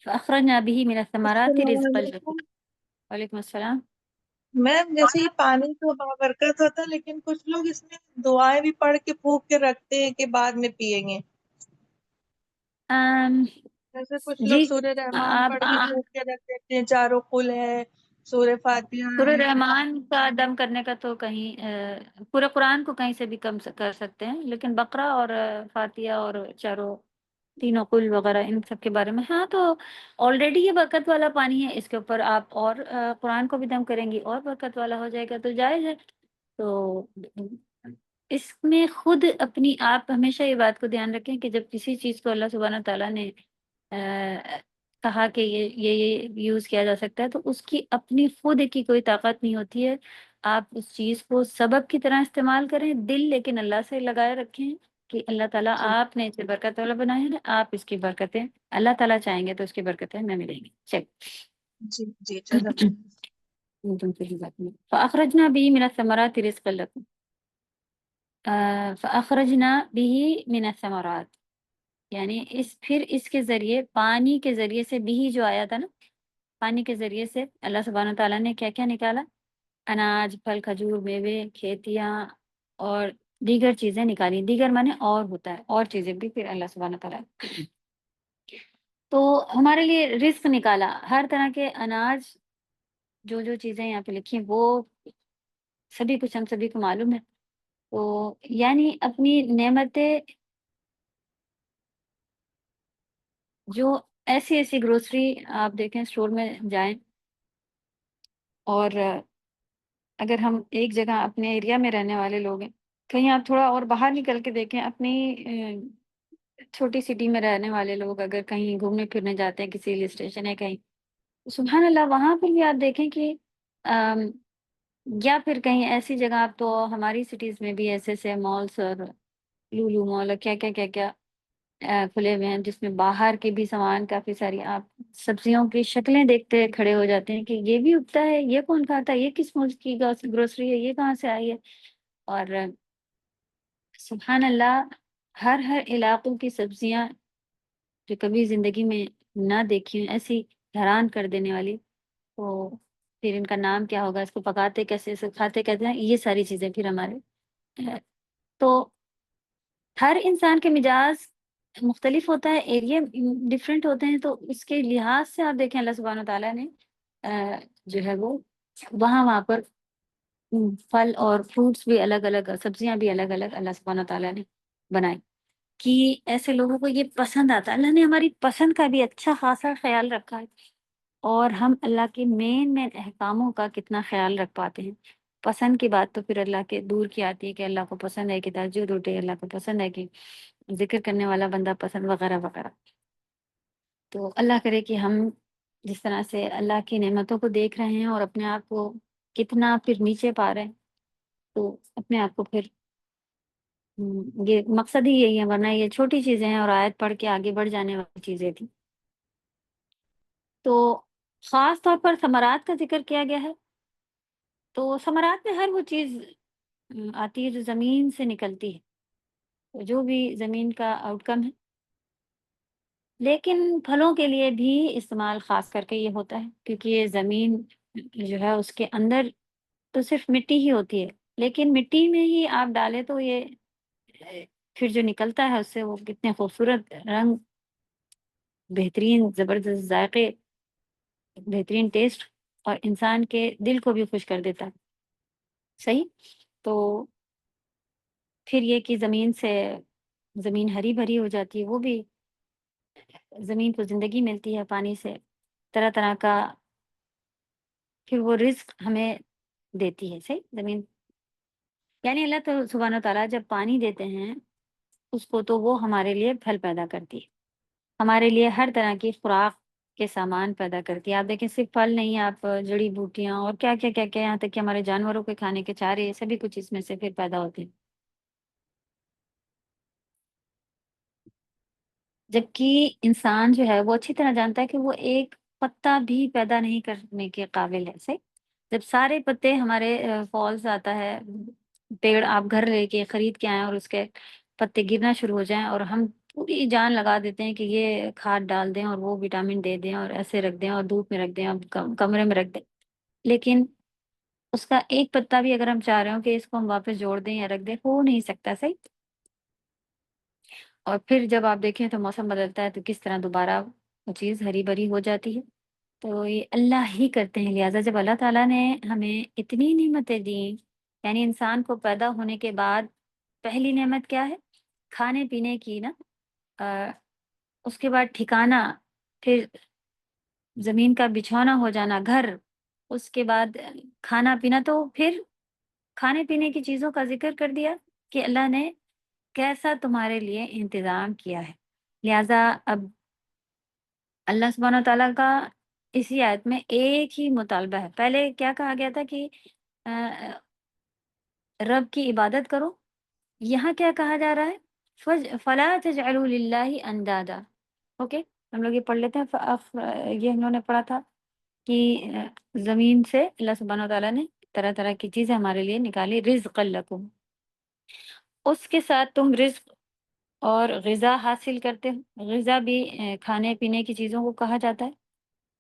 فَأَخْرَجْنَا بِهِ مِنَ الثَّمَرَاتِ السلام رِزْقًا لَكُمْ. علیکم وعلیکم السلام. میم، جیسے یہ پانی تو بابرکت ہوتا ہے، لیکن کچھ لوگ اس میں دعائیں بھی پڑھ کے پھونک کے رکھتے ہیں کہ بعد میں پیئیں گے. آم، جیسے کچھ لوگ جی سورہ رحمان آپ پڑھ کے پھونک کے رکھ دیتے ہیں، چاروں قل ہے، سورہ فاتحہ سورہ ہے. رحمان کا دم کرنے کا تو کہیں پورے قرآن کو کہیں سے بھی کم کر سکتے ہیں، لیکن بقرہ اور فاتحہ اور چاروں تینوں قل وغیرہ ان سب کے بارے میں ہاں تو آلریڈی یہ برکت والا پانی ہے، اس کے اوپر آپ اور قرآن کو بھی دم کریں گی اور برکت والا ہو جائے گا تو جائز ہے. تو اس میں خود اپنی آپ ہمیشہ یہ بات کو دھیان رکھیں کہ جب کسی چیز کو اللہ سبحانہ تعالیٰ نے کہا کہ یہ یوز کیا جا سکتا ہے تو اس کی اپنی خود کی کوئی طاقت نہیں ہوتی ہے. آپ اس چیز کو سبب کی طرح استعمال کریں، دل لیکن اللہ سے لگائے رکھیں کہ اللہ تعالیٰ جی آپ نے اسے برکت والا بنایا ہے، آپ اس کی برکتیں اللہ تعالیٰ چاہیں گے تو اس کی برکتیں ہمیں ملیں گی. جی جی، جزاک اللہ. فأخرجنا به من الثمرات رزقا لكم. فأخرجنا به من الثمرات یعنی پھر اس کے ذریعے پانی کے ذریعے سے بھی جو آیا تھا نا، پانی کے ذریعے سے اللہ سبحانہ تعالیٰ نے کیا کیا نکالا؟ اناج، پھل، کھجور، میوے، کھیتیاں اور دیگر چیزیں نکالی. دیگر مانے اور ہوتا ہے، اور چیزیں بھی پھر اللہ سبحانہ تعالیٰ تو ہمارے لیے رزق نکالا. ہر طرح کے اناج جو چیزیں یہاں پہ لکھی ہیں وہ سبھی کچھ ہم سبھی کو معلوم ہے. تو یعنی اپنی نعمتیں جو ایسی گروسری آپ دیکھیں اسٹور میں جائیں اور اگر ہم ایک جگہ اپنے ایریا میں رہنے والے لوگ ہیں، کہیں آپ تھوڑا اور باہر نکل کے دیکھیں اپنی چھوٹی سٹی میں رہنے والے لوگ اگر کہیں گھومنے پھرنے جاتے ہیں کسی ہل اسٹیشن ہے کہیں، سبحان اللہ وہاں پر بھی آپ دیکھیں کہ یا پھر کہیں ایسی جگہ آپ تو ہماری سٹیز میں بھی ایسے مالس اور لولو مال اور کیا کھلے ہوئے ہیں جس میں باہر کے بھی سامان کافی ساری آپ سبزیوں کی شکلیں دیکھتے کھڑے ہو جاتے ہیں کہ یہ بھی اگتا ہے، یہ کون کھاتا ہے، یہ کس ملک کی گروسری ہے، یہ کہاں سے آئی ہے. اور سبحان اللہ ہر علاقوں کی سبزیاں جو کبھی زندگی میں نہ دیکھی ہوں ایسی حیران کر دینے والی. تو پھر ان کا نام کیا ہوگا، اس کو پکاتے کیسے، اسے کھاتے کہتے ہیں، یہ ساری چیزیں پھر ہمارے تو ہر انسان کے مزاج مختلف ہوتا ہے، ایریا ڈفرینٹ ہوتے ہیں. تو اس کے لحاظ سے آپ دیکھیں اللہ سبحانہ تعالیٰ نے جو ہے وہ وہاں پر پھل اور فروٹس بھی الگ الگ، سبزیاں بھی الگ الگ اللہ سبحانہ تعالیٰ نے بنائی کہ ایسے لوگوں کو یہ پسند آتا ہے. اللہ نے ہماری پسند کا بھی اچھا خاصا خیال رکھا ہے اور ہم اللہ کے مین احکاموں کا کتنا خیال رکھ پاتے ہیں. پسند کی بات تو پھر اللہ کے دور کی آتی ہے کہ اللہ کو پسند ہے کہ تہجد اٹھے، اللہ کو پسند ہے کہ ذکر کرنے والا بندہ پسند، وغیرہ وغیرہ۔ تو اللہ کرے کہ ہم جس طرح سے اللہ کی نعمتوں کو دیکھ رہے ہیں اور اپنے آپ کو کتنا پھر نیچے پا رہے ہیں، تو اپنے آپ کو پھر یہ مقصد ہی یہی ہے، ورنہ یہ چھوٹی چیزیں ہیں اور آیت پڑھ کے آگے بڑھ جانے والی چیزیں تھیں۔ تو خاص طور پر ثمرات کا ذکر کیا گیا ہے، تو ثمرات میں ہر وہ چیز آتی ہے جو زمین سے نکلتی ہے، تو جو بھی زمین کا آؤٹ کم ہے، لیکن پھلوں کے لیے بھی استعمال خاص کر کے یہ ہوتا ہے، کیونکہ یہ زمین جو ہے اس کے اندر تو صرف مٹی ہی ہوتی ہے، لیکن مٹی میں ہی آپ ڈالیں تو یہ پھر جو نکلتا ہے اس سے وہ کتنے خوبصورت رنگ، بہترین زبردست ذائقے، بہترین ٹیسٹ، اور انسان کے دل کو بھی خوش کر دیتا ہے۔ صحیح؟ تو پھر یہ کہ زمین ہری بھری ہو جاتی ہے، وہ بھی زمین کو زندگی ملتی ہے پانی سے، طرح طرح کا پھر وہ رزق ہمیں دیتی ہے۔ صحیح؟ زمین یعنی اللہ تو سبحانہ و تعالیٰ جب پانی دیتے ہیں اس کو، تو وہ ہمارے لیے پھل پیدا کرتی ہے، ہمارے لیے ہر طرح کی خوراک کے سامان پیدا کرتی ہے۔ آپ دیکھیں صرف پھل نہیں، آپ جڑی بوٹیاں اور کیا کیا کیا کیا، یہاں تک کہ ہمارے جانوروں کے کھانے کے چارے، یہ سبھی کچھ اس میں سے پھر پیدا ہوتے ہیں۔ جبکہ انسان جو ہے وہ اچھی طرح جانتا ہے کہ وہ ایک پتا بھی پیدا نہیں کرنے کے قابل ہے۔ صحیح؟ جب سارے پتے ہمارے فالز آتا ہے، پیڑ آپ گھر لے کے خرید کے آئیں اور اس کے پتے گرنا شروع ہو جائیں اور ہم پوری جان لگا دیتے ہیں کہ یہ کھاد ڈال دیں اور وہ وٹامن دے دیں اور ایسے رکھ دیں اور دھوپ میں رکھ دیں اور کمرے میں رکھ دیں، لیکن اس کا ایک پتا بھی اگر ہم چاہ رہے ہوں کہ اس کو ہم واپس جوڑ دیں یا رکھ دیں، ہو نہیں سکتا۔ صحیح؟ اور پھر جب آپ دیکھیں تو موسم بدلتا ہے تو کس طرح دوبارہ وہ چیز ہری بھری ہو جاتی ہے۔ تو یہ اللہ ہی کرتے ہیں، لہٰذا جب اللہ تعالیٰ نے ہمیں اتنی نعمتیں دیں، یعنی انسان کو پیدا ہونے کے بعد پہلی نعمت کیا ہے؟ کھانے پینے کی نا، اس کے بعد ٹھکانہ، پھر زمین کا بچھونا ہو جانا، گھر، اس کے بعد کھانا پینا، تو پھر کھانے پینے کی چیزوں کا ذکر کر دیا کہ اللہ نے کیسا تمہارے لیے انتظام کیا ہے۔ لہٰذا اب اللہ سبحانہ و تعالیٰ کا اسی آیت میں ایک ہی مطالبہ ہے۔ پہلے کیا کہا گیا تھا کہ آ، رب کی عبادت کرو، یہاں کیا کہا جا رہا ہے؟ فلا تجعلوا للہ اندادا۔ اوکے، ہم لوگ یہ پڑھ لیتے ہیں، یہ ہم لوگوں نے پڑھا تھا کہ زمین سے اللہ سبحانہ و تعالیٰ نے طرح طرح کی چیزیں ہمارے لیے نکالی، رزق لکم، اس کے ساتھ تم رزق اور غذا حاصل کرتے ہو۔ غذا بھی کھانے پینے کی چیزوں کو کہا جاتا ہے،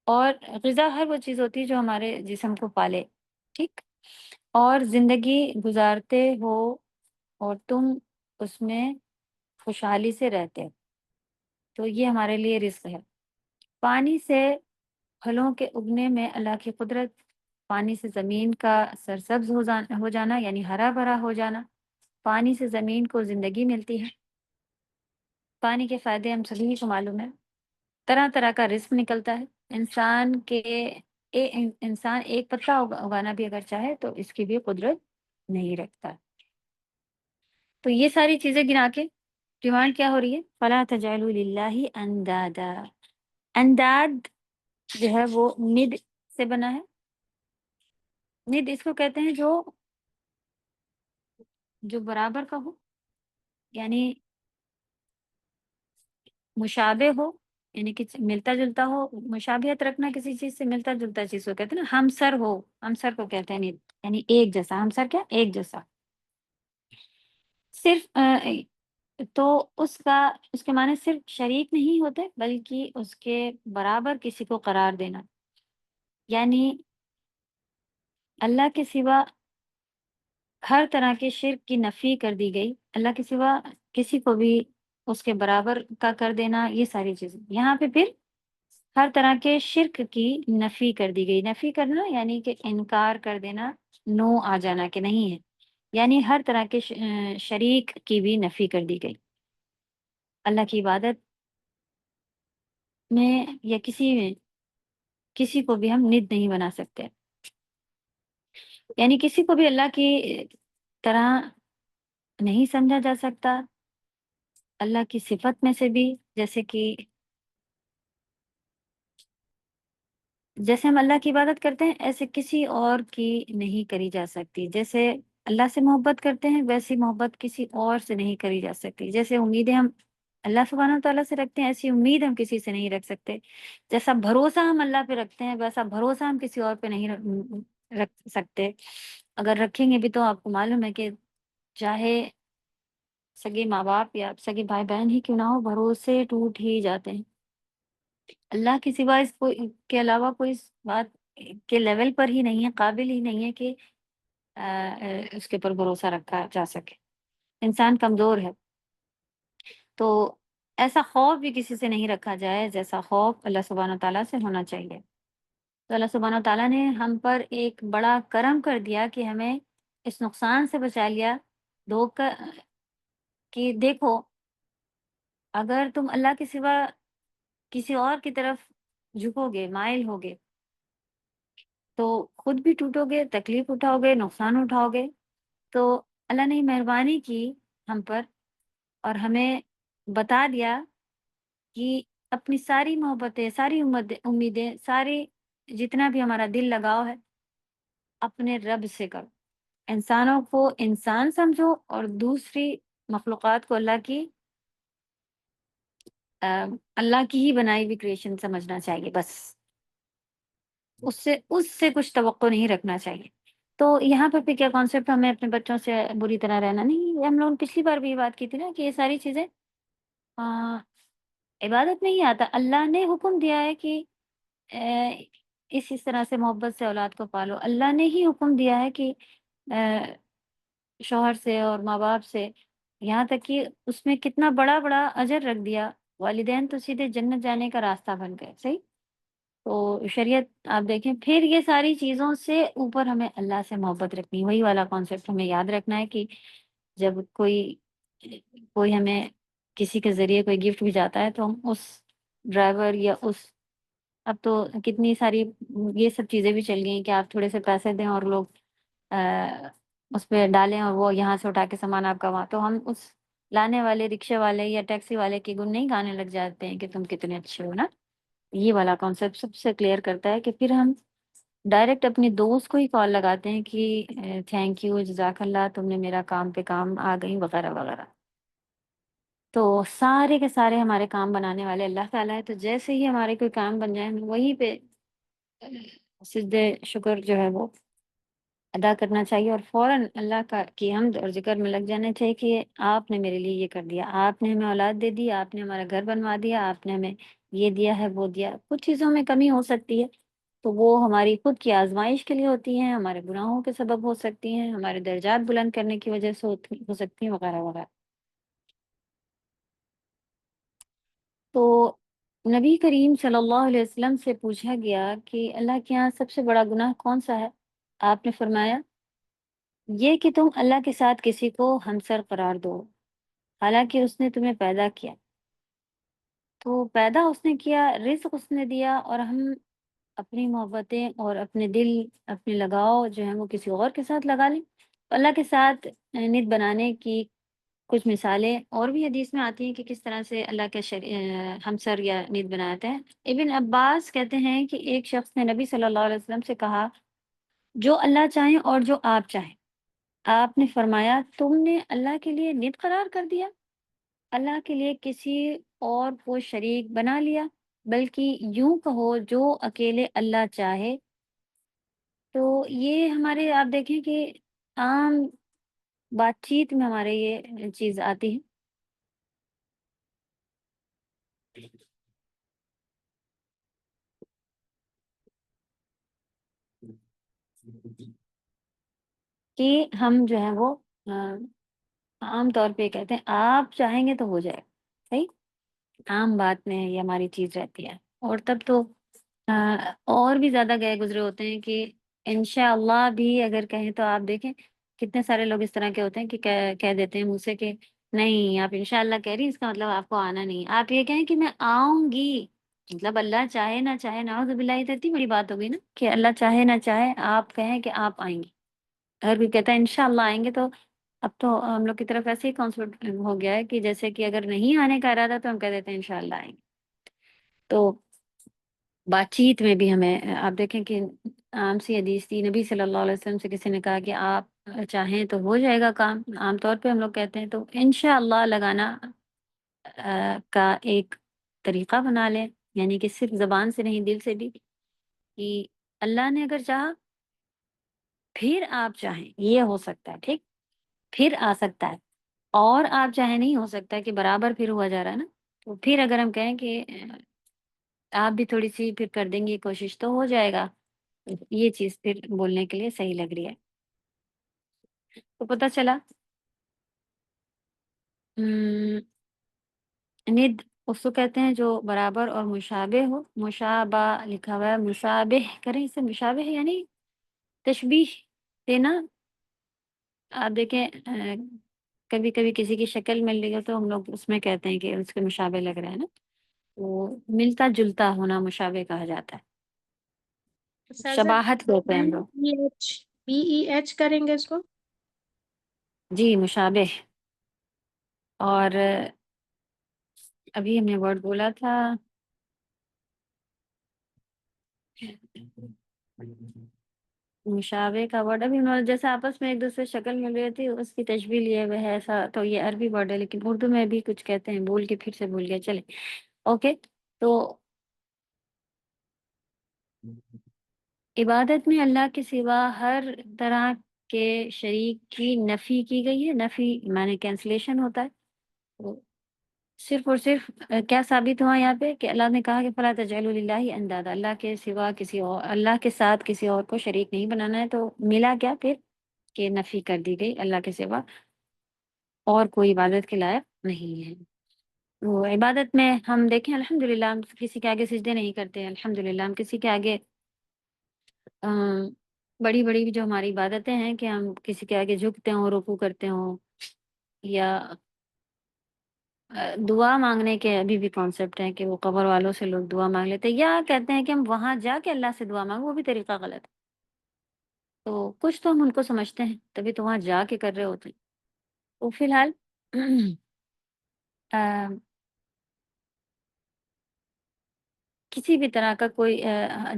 اور غذا ہر وہ چیز ہوتی ہے جو ہمارے جسم کو پالے، ٹھیک، اور زندگی گزارتے ہو اور تم اس میں خوشحالی سے رہتے ہو، تو یہ ہمارے لیے رزق ہے۔ پانی سے پھلوں کے اگنے میں اللہ کی قدرت، پانی سے زمین کا سرسبز ہو جانا یعنی ہرا بھرا ہو جانا، پانی سے زمین کو زندگی ملتی ہے۔ پانی کے فائدے ہم سبھی کو معلوم ہے، طرح طرح کا رزق نکلتا ہے۔ انسان ایک پتا اگانا بھی اگر چاہے تو اس کی بھی قدرت نہیں رکھتا۔ تو یہ ساری چیزیں گنا کے ڈیمانڈ کیا ہو رہی ہے؟ فلا تجعلوا للہ اندادا۔ انداد جو ہے وہ ند سے بنا ہے۔ ند اس کو کہتے ہیں جو برابر کا ہو، یعنی مشابہ ہو، یعنی کہ ملتا جلتا ہو۔ مشابہت رکھنا کسی چیز سے، ملتا جلتا چیز کو کہتے ہیں نا، ہمسر ہو، ہمسر کو کہتے ہیں ند، یعنی ایک جیسا۔ ہمسر کیا؟ ایک جیسا۔ صرف تو اس کے معنی صرف شریک نہیں ہوتے، بلکہ اس کے برابر کسی کو قرار دینا، یعنی اللہ کے سوا ہر طرح کے شرک کی نفی کر دی گئی، اللہ کے سوا کسی کو بھی اس کے برابر کا کر دینا، یہ ساری چیزیں یہاں پہ پھر ہر طرح کے شرک کی نفی کر دی گئی۔ نفی کرنا یعنی کہ انکار کر دینا، نو آ جانا کہ نہیں ہے، یعنی ہر طرح کے شریک کی بھی نفی کر دی گئی۔ اللہ کی عبادت میں یا کسی کو بھی ہم ند نہیں بنا سکتے۔ یعنی کسی کو بھی اللہ کی طرح نہیں سمجھا جا سکتا، اللہ کی صفت میں سے بھی، جیسے ہم اللہ کی عبادت کرتے ہیں ایسے کسی اور کی نہیں کری جا سکتی، جیسے اللہ سے محبت کرتے ہیں ویسی محبت کسی اور سے نہیں کری جا سکتی، جیسے امیدیں ہم اللہ سبحانہ وتعالیٰ سے رکھتے ہیں ایسی امید ہم کسی سے نہیں رکھ سکتے، جیسا بھروسہ ہم اللہ پہ رکھتے ہیں ویسا بھروسہ ہم کسی اور پہ نہیں رکھ سکتے، اگر رکھیں گے بھی تو آپ کو معلوم ہے کہ چاہے سگے ماں باپ یا سگے بھائی بہن ہی کیوں نہ ہو، بھروسے ٹوٹ ہی جاتے ہیں۔ اللہ کے سوا کے علاوہ کوئی اس بات کے لیول پر ہی نہیں ہے، قابل ہی نہیں ہے کہ اس کے اوپر بھروسہ رکھا جا سکے۔ انسان کمزور ہے، تو ایسا خوف بھی کسی سے نہیں رکھا جائے جیسا خوف اللہ سبحانہ تعالیٰ سے ہونا چاہیے۔ تو اللہ سبحانہ تعالیٰ نے ہم پر ایک بڑا کرم کر دیا کہ ہمیں اس نقصان سے بچا لیا، دھوکہ کہ دیکھو اگر تم اللہ کے سوا کسی اور کی طرف جھکو گے، مائل ہوگے، تو خود بھی ٹوٹو گے، تکلیف اٹھاؤ گے، نقصان اٹھاؤ گے۔ تو اللہ نے مہربانی کی ہم پر اور ہمیں بتا دیا کہ اپنی ساری محبتیں، ساری امیدیں، ساری جتنا بھی ہمارا دل لگاؤ ہے اپنے رب سے کرو، انسانوں کو انسان سمجھو اور دوسری مخلوقات کو اللہ کی ہی بنائی ہوئی کریشن سمجھنا چاہیے، بس اس سے کچھ توقع نہیں رکھنا چاہیے۔ تو یہاں پر بھی کیا کانسیپٹ، ہمیں اپنے بچوں سے بری طرح رہنا نہیں، ہم لوگوں نے پچھلی بار بھی یہ بات کی تھی نا کہ یہ ساری چیزیں عبادت نہیں آتا، اللہ نے حکم دیا ہے کہ اس طرح سے محبت سے اولاد کو پالو، اللہ نے ہی حکم دیا ہے کہ شوہر سے اور ماں باپ سے، یہاں تک کہ اس میں کتنا بڑا بڑا اجر رکھ دیا، والدین تو سیدھے جنت جانے کا راستہ بن گئے، صحیح؟ تو شریعت آپ دیکھیں، پھر یہ ساری چیزوں سے اوپر ہمیں اللہ سے محبت رکھنی، وہی والا کانسیپٹ ہمیں یاد رکھنا ہے کہ جب کوئی ہمیں کسی کے ذریعے کوئی گفٹ بھی جاتا ہے تو ہم اس ڈرائیور یا اب تو کتنی ساری یہ سب چیزیں بھی چل گئی ہیں کہ آپ تھوڑے سے پیسے دیں اور لوگ اس پہ ڈالیں اور وہ یہاں سے اٹھا کے سامان آپ کا وہاں، تو ہم اس لانے والے رکشے والے یا ٹیکسی والے کے گن نہیں گانے لگ جاتے ہیں کہ تم کتنے اچھے ہو نا۔ یہ والا کانسیپٹ سب سے کلیئر کرتا ہے کہ پھر ہم ڈائریکٹ اپنے دوست کو ہی کال لگاتے ہیں کہ تھینک یو، جزاک اللہ، تم نے میرا کام پہ کام آ گئی وغیرہ وغیرہ۔ تو سارے کے سارے ہمارے کام بنانے والے اللہ تعالیٰ ہے، تو جیسے ہی ہمارے کوئی کام بن جائے ہمیں وہیں پہ سجدے شکر جو ہے وہ ادا کرنا چاہیے، اور فوراً اللہ کی حمد اور ذکر میں لگ جانا چاہیے کہ آپ نے میرے لیے یہ کر دیا، آپ نے ہمیں اولاد دے دی، آپ نے ہمارا گھر بنوا دیا، آپ نے ہمیں یہ دیا ہے وہ دیا۔ کچھ چیزوں میں کمی ہو سکتی ہے تو وہ ہماری خود کی آزمائش کے لیے ہوتی ہیں، ہمارے گناہوں کے سبب ہو سکتی ہیں، ہمارے درجات بلند کرنے کی وجہ سے ہو سکتی ہیں وغیرہ وغیرہ۔ تو نبی کریم صلی اللہ علیہ وسلم سے پوچھا گیا کہ اللہ کے یہاں سب سے بڑا گناہ کون سا ہے؟ آپ نے فرمایا یہ کہ تم اللہ کے ساتھ کسی کو ہمسر قرار دو، حالانکہ اس نے تمہیں پیدا کیا۔ تو پیدا اس نے کیا، رزق اس نے دیا، اور ہم اپنی محبتیں اور اپنے دل، اپنے لگاؤ جو ہیں وہ کسی اور کے ساتھ لگا لیں۔ اللہ کے ساتھ نت بنانے کی کچھ مثالیں اور بھی حدیث میں آتی ہیں کہ کس طرح سے اللہ کے ہمسر یا نت بناتے ہیں۔ ابن عباس کہتے ہیں کہ ایک شخص نے نبی صلی اللہ علیہ وسلم سے کہا جو اللہ چاہیں اور جو آپ چاہیں۔ آپ نے فرمایا تم نے اللہ کے لیے نت قرار کر دیا، اللہ کے لیے کسی اور کو شریک بنا لیا، بلکہ یوں کہو جو اکیلے اللہ چاہے۔ تو یہ ہمارے آپ دیکھیں کہ عام بات چیت میں ہمارے یہ چیز آتی ہے کہ ہم جو ہے وہ عام طور پہ کہتے ہیں آپ چاہیں گے تو ہو جائے گا، صحیح؟ عام بات میں یہ ہماری چیز رہتی ہے، اور تب تو اور بھی زیادہ گئے گزرے ہوتے ہیں کہ انشاءاللہ بھی اگر کہیں تو آپ دیکھیں کتنے سارے لوگ اس طرح کے ہوتے ہیں کہ کہہ دیتے ہیں مجھ سے کہ نہیں آپ انشاءاللہ کہہ رہی اس کا مطلب آپ کو آنا نہیں، آپ یہ کہیں کہ میں آؤں گی، مطلب اللہ چاہے نہ چاہے، نعوذ باللہ، یہ تو اتنی بڑی بات ہو گئی نا کہ اللہ چاہے نہ چاہے آپ کہیں کہ آپ آئیں گی۔ اگر کوئی کہتا ہے انشاءاللہ آئیں گے، تو اب تو ہم لوگ کی طرف ایسے ہی کانسیپٹ ہو گیا ہے کہ جیسے کہ اگر نہیں آنے کا ارادہ تو ہم کہہ دیتے ہیں انشاءاللہ آئیں گے۔ تو بات چیت میں بھی ہمیں آپ دیکھیں کہ عام سی حدیث تھی، نبی صلی اللہ علیہ وسلم سے کسی نے کہا کہ آپ چاہیں تو ہو جائے گا کام، عام طور پہ ہم لوگ کہتے ہیں تو انشاءاللہ لگانا کا ایک طریقہ بنا لیں، یعنی کہ صرف زبان سے نہیں دل سے بھی، کہ اللہ نے اگر چاہا پھر آپ چاہیں یہ ہو سکتا ہے، ٹھیک، پھر آ سکتا ہے، اور آپ چاہیں نہیں ہو سکتا ہے کہ برابر پھر ہوا جا رہا ہے نا، تو پھر اگر ہم کہیں کہ آپ بھی تھوڑی سی پھر کر دیں گے کوشش تو ہو جائے گا، یہ چیز پھر بولنے کے لیے صحیح لگ رہی ہے۔ تو پتہ چلا ند اس کو کہتے ہیں جو برابر اور مشابہ ہو، مشابہ لکھا ہوا ہے، مشابہ کریں اسے، مشابہ یعنی تشبیہ دینا۔ آپ دیکھیں کبھی کبھی کسی کی شکل مل رہی ہو تو ہم لوگ اس میں کہتے ہیں کہ اس کے مشابہ لگ رہا ہے نا، وہ ملتا جلتا ہونا مشابہ کہا جاتا ہے، اساتذہ شباہت کہتے ہیں ہم لوگ۔ بی ای ایچ کریں گے اس کو؟ جی مشابہ، اور ابھی ہم نے ورڈ بولا تھا مشابہ کا ورڈ، ابھی ہم جیسے آپس میں ایک دوسرے شکل مل رہی تھی اس کی تشبیہ لیے ہوئے ہے، ایسا تو یہ عربی ورڈ ہے، لیکن اردو میں بھی کچھ کہتے ہیں، بول کے پھر سے بھول گیا، چلے اوکے۔ تو عبادت میں اللہ کے سوا ہر طرح کے شریک کی نفی کی گئی ہے، نفی معنی کینسلیشن ہوتا ہے، تو صرف اور صرف کیا ثابت ہوا یہاں پہ کہ اللہ نے کہا کہ فلا تجعلوا للہ اندادا، اللہ کے سوا کسی اور، اللہ کے ساتھ کسی اور کو شریک نہیں بنانا ہے، تو ملا کیا پھر کہ نفی کر دی گئی، اللہ کے سوا اور کوئی عبادت کے لائق نہیں ہے۔ وہ عبادت میں ہم دیکھیں الحمدللہ ہم کسی کے آگے سجدے نہیں کرتے، الحمدللہ ہم کسی کے آگے بڑی بڑی جو ہماری عبادتیں ہیں کہ ہم کسی کے آگے جھکتے ہوں، رکوع کرتے ہوں، یا دعا مانگنے کے ابھی بھی کانسیپٹ ہے کہ وہ قبر والوں سے لوگ دعا مانگ لیتے ہیں، یا کہتے ہیں کہ ہم وہاں جا کے اللہ سے دعا مانگیں، وہ بھی طریقہ غلط ہے۔ تو کچھ تو ہم ان کو سمجھتے ہیں تبھی تو وہاں جا کے کر رہے ہوتے ہیں۔ تو فی الحال کسی بھی طرح کا کوئی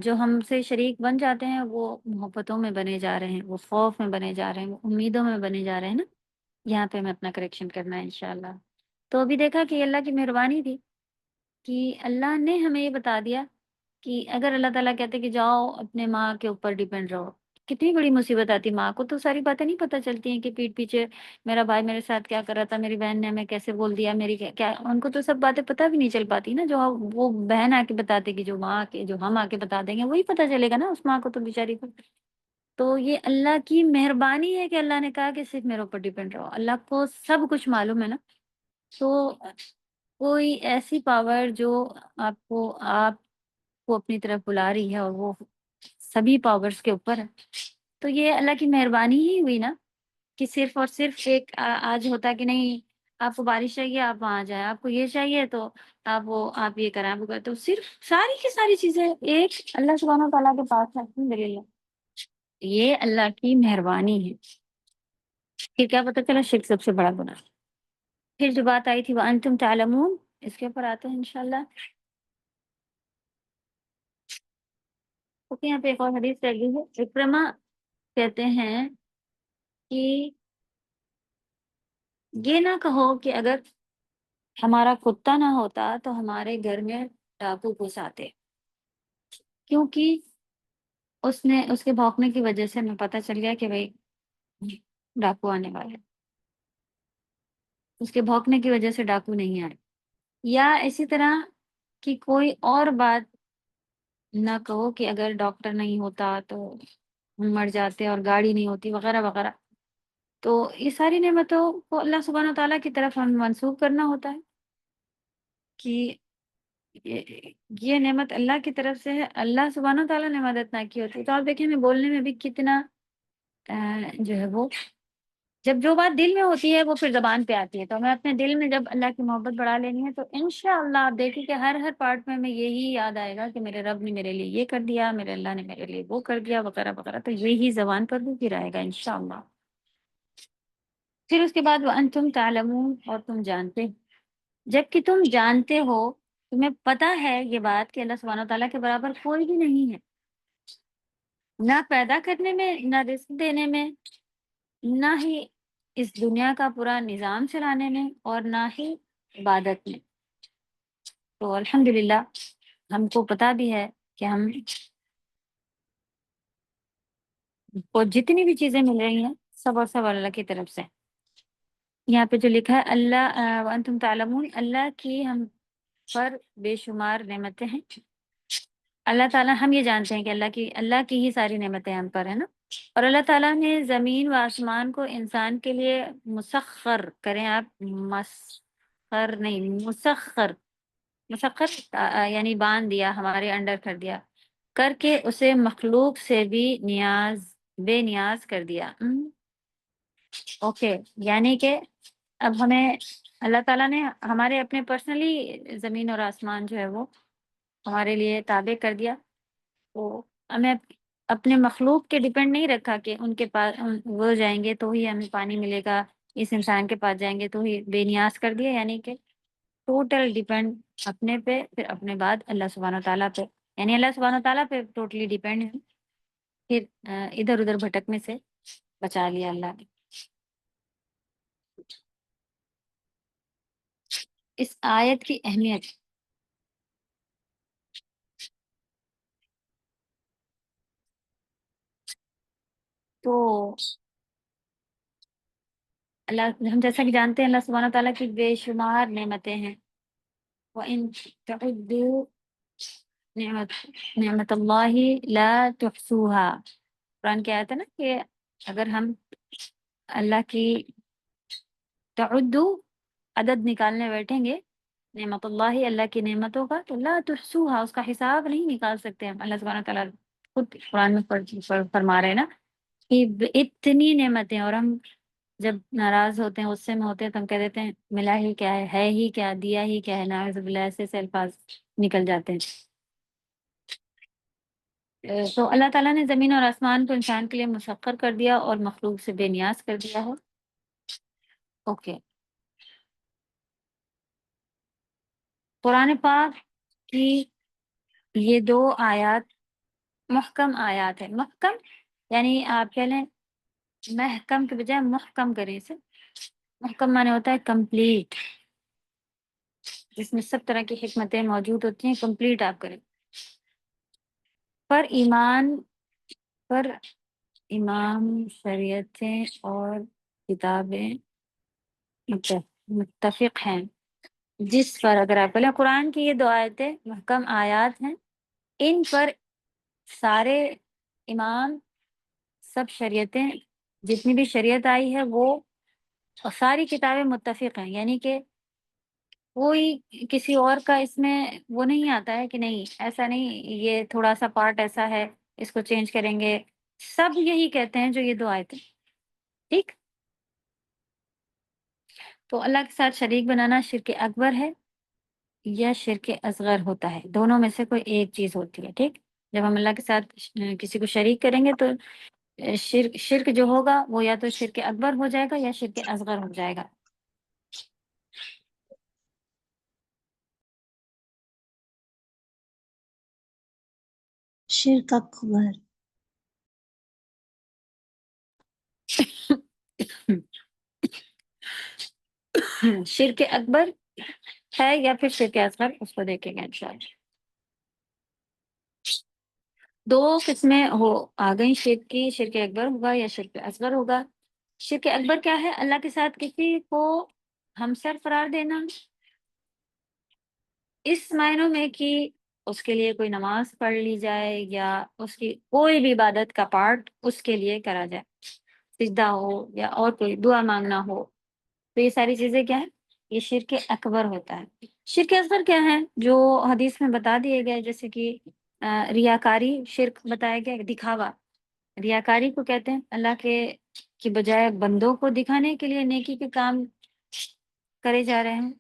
جو ہم سے شریک بن جاتے ہیں وہ محبتوں میں بنے جا رہے ہیں، وہ خوف میں بنے جا رہے ہیں، وہ امیدوں میں بنے جا رہے ہیں نا، یہاں پہ ہمیں اپنا کریکشن کرنا ہے انشاءاللہ۔ تو ابھی دیکھا کہ اللہ کی مہربانی تھی کہ اللہ نے ہمیں یہ بتا دیا کہ اگر اللہ تعالیٰ کہتے کہ جاؤ اپنے ماں کے اوپر ڈیپینڈ رہو، کتنی بڑی مصیبت آتی، ماں کو تو ساری باتیں نہیں پتہ چلتی ہیں کہ پیٹھ پیچھے میرا بھائی میرے ساتھ کیا کر رہا تھا، میری بہن نے ہمیں کیسے بول دیا، میری کیا ان کو تو سب باتیں پتہ بھی نہیں چل پاتی نا، جو وہ بہن آ کے بتاتے کہ جو ماں کے جو ہم آ کے بتا دیں گے وہی پتہ چلے گا نا اس ماں کو تو بیچاری کو۔ تو یہ اللہ کی مہربانی ہے کہ اللہ نے کہا کہ صرف میرے اوپر ڈیپینڈ رہو، اللہ کو سب کچھ معلوم ہے نا، تو کوئی ایسی پاور جو آپ کو اپنی طرف بلا رہی ہے اور وہ سبھی پاورز کے اوپر ہے، تو یہ اللہ کی مہربانی ہی ہوئی نا کہ صرف اور صرف ایک آج ہوتا کہ نہیں آپ کو بارش چاہیے آپ وہاں جائیں، آپ کو یہ چاہیے تو آپ یہ کریں، آپ وہ کریں، تو صرف ساری کی ساری چیزیں ایک اللہ سبحانہ تعالیٰ کے پاس ہے، الحمدللہ یہ اللہ کی مہربانی ہے۔ پھر کیا پتہ چلا شرک سب سے بڑا گناہ۔ پھر جو بات آئی تھی وَأَنْتُمْ تَعْلَمُونَ، اس کے اوپر آتے ہیں انشاءاللہ۔ اوکے، یہاں پہ ایک اور حدیث رہ گئی ہے، اکرمہ کہتے ہیں کہ یہ نہ کہو کہ اگر ہمارا کتا نہ ہوتا تو ہمارے گھر میں ڈاکو گھس آتے، کیونکہ اس کے بھونکنے کی وجہ سے ہمیں پتہ چل گیا کہ بھائی ڈاکو آنے والے، اس کے بھونکنے کی وجہ سے ڈاکو نہیں آئے، یا اسی طرح کی کوئی اور بات نہ کہو کہ اگر ڈاکٹر نہیں ہوتا تو ہم مر جاتے اور گاڑی نہیں ہوتی وغیرہ وغیرہ۔ تو یہ ساری نعمتوں کو اللہ سبحانہ تعالیٰ کی طرف ہمیں منسوب کرنا ہوتا ہے کہ یہ نعمت اللہ کی طرف سے ہے، اللہ سبحانہ تعالیٰ نے مدد نہ کی ہوتی تو آپ دیکھیں ہمیں بولنے میں بھی کتنا جو ہے وہ جب جو بات دل میں ہوتی ہے وہ پھر زبان پہ آتی ہے. تو ہمیں اپنے دل میں جب اللہ کی محبت بڑھا لینی ہے تو انشاءاللہ آپ دیکھیں کہ ہر پارٹ میں ہمیں یہی یاد آئے گا کہ میرے رب نے میرے لیے یہ کر دیا، میرے اللہ نے میرے لیے وہ کر دیا، وغیرہ وغیرہ. تو یہی زبان پر بھی پھر آئے گا انشاءاللہ. پھر اس کے بعد وَأَنْتُمْ تَعْلَمُونَ، اور تم جانتے، جب کہ تم جانتے ہو، تمہیں پتہ ہے یہ بات کہ اللہ سبحانہ وتعالیٰ کے برابر کوئی بھی نہیں ہے، نہ پیدا کرنے میں، نہ رزق دینے میں، نہ ہی اس دنیا کا پورا نظام چلانے میں، اور نہ ہی عبادت میں. تو الحمدللہ ہم کو پتہ بھی ہے کہ ہم کو جتنی بھی چیزیں مل رہی ہیں سب اور سب اللہ کی طرف سے. یہاں پہ جو لکھا ہے اللہ وانتم تعلمون، اللہ کی ہم پر بے شمار نعمتیں ہیں. اللہ تعالیٰ، ہم یہ جانتے ہیں کہ اللہ کی ہی ساری نعمتیں ہم پر ہیں نا. اور اللہ تعالیٰ نے زمین و آسمان کو انسان کے لیے مسخر کریں، آپ مسخر نہیں، مسخر، مسخر یعنی باندھ دیا، ہمارے انڈر کر دیا، کر کے اسے مخلوق سے بھی بے نیاز کر دیا. اوکے، یعنی کہ اب ہمیں اللہ تعالیٰ نے ہمارے اپنے پرسنلی زمین اور آسمان جو ہے وہ ہمارے لیے تابع کر دیا. تو ہمیں اپنے مخلوق کے ڈیپینڈ نہیں رکھا کہ ان کے پاس وہ جائیں گے تو ہی ہمیں پانی ملے گا، اس انسان کے پاس جائیں گے تو ہی، بے نیاز کر دیا. یعنی کہ ٹوٹل ڈیپینڈ اپنے پہ، پھر اپنے بعد اللہ سبحانہ تعالیٰ پہ، یعنی اللہ سبحانہ تعالیٰ پہ ٹوٹلی ڈیپینڈ ہے. پھر ادھر ادھر بھٹکنے سے بچا لیا اللہ نے. اس آیت کی اہمیت، تو اللہ، ہم جیسا کہ جانتے ہیں اللہ سبحانہ تعالیٰ کی بے شمار نعمتیں ہیں. وَإِن تَعُدُّوا نعمت اللہ لا تحصوها، قرآن کی آیت ہے نا کہ اگر ہم اللہ کی تعدو عدد نکالنے بیٹھیں گے نعمت اللہ، اللہ کی نعمتوں کا، تو لا تحصوها، اس کا حساب نہیں نکال سکتے ہم. اللہ سبحانہ تعالیٰ خود قرآن میں فرما رہے ہیں نا کہ اتنی نعمتیں، اور ہم جب ناراض ہوتے ہیں، غصے میں ہوتے ہیں، تو ہم کہہ دیتے ہیں ملا ہی کیا ہے ہی کیا، دیا ہی کیا ہے، ناعوذ باللہ ایسے الفاظ نکل جاتے ہیں. تو اللہ تعالیٰ نے زمین اور آسمان کو انسان کے لیے مسخر کر دیا اور مخلوق سے بے نیاز کر دیا ہے. اوکے، قرآن پاک کی یہ دو آیات محکم آیات ہے. محکم یعنی آپ کہہ لیں محکم کے بجائے محکم کریں اسے. محکم معنی ہوتا ہے کمپلیٹ، جس میں سب طرح کی حکمتیں موجود ہوتی ہیں، کمپلیٹ آپ کریں. پر ایمان شریعتیں اور کتابیں متفق ہیں جس پر، اگر آپ بولیں قرآن کی یہ دو آیتیں محکم آیات ہیں، ان پر سارے امام، سب شریعتیں، جتنی بھی شریعت آئی ہے وہ ساری کتابیں متفق ہیں. یعنی کہ کوئی کسی اور کا اس میں وہ نہیں آتا ہے کہ نہیں ایسا نہیں، یہ تھوڑا سا پارٹ ایسا ہے، اس کو چینج کریں گے. سب یہی کہتے ہیں جو یہ دو آیتیں. ٹھیک، تو اللہ کے ساتھ شریک بنانا شرک اکبر ہے یا شرک اصغر ہوتا ہے، دونوں میں سے کوئی ایک چیز ہوتی ہے. ٹھیک، جب ہم اللہ کے ساتھ کسی کو شریک کریں گے تو شرک جو ہوگا وہ یا تو شرک اکبر ہو جائے گا یا شرک اصغر ہو جائے گا. شرک اکبر، شرک اکبر ہے یا پھر شرک اصغر، اس کو دیکھیں گے انشاءاللہ. دو قسمیں آ گئی شرک کی، شرک اکبر ہوگا یا شرک اصغر ہوگا. شرک اکبر کیا ہے؟ اللہ کے ساتھ کسی کو ہمسر قرار دینا، اس معنوں میں کہ اس کے لیے کوئی نماز پڑھ لی جائے یا اس کی کوئی بھی عبادت کا پارٹ اس کے لیے کرا جائے، سجدہ ہو یا اور کوئی دعا مانگنا ہو، تو یہ ساری چیزیں کیا ہے؟ یہ شرک اکبر ہوتا ہے. شرک اصغر کیا ہے؟ جو حدیث میں بتا دیے گئے، جیسے کہ ریاکاری شرک بتایا گیا، دکھاوا ریاکاری کو کہتے ہیں. اللہ کے کی بجائے بندوں کو دکھانے کے لیے نیکی کے کام کرے جا رہے ہیں.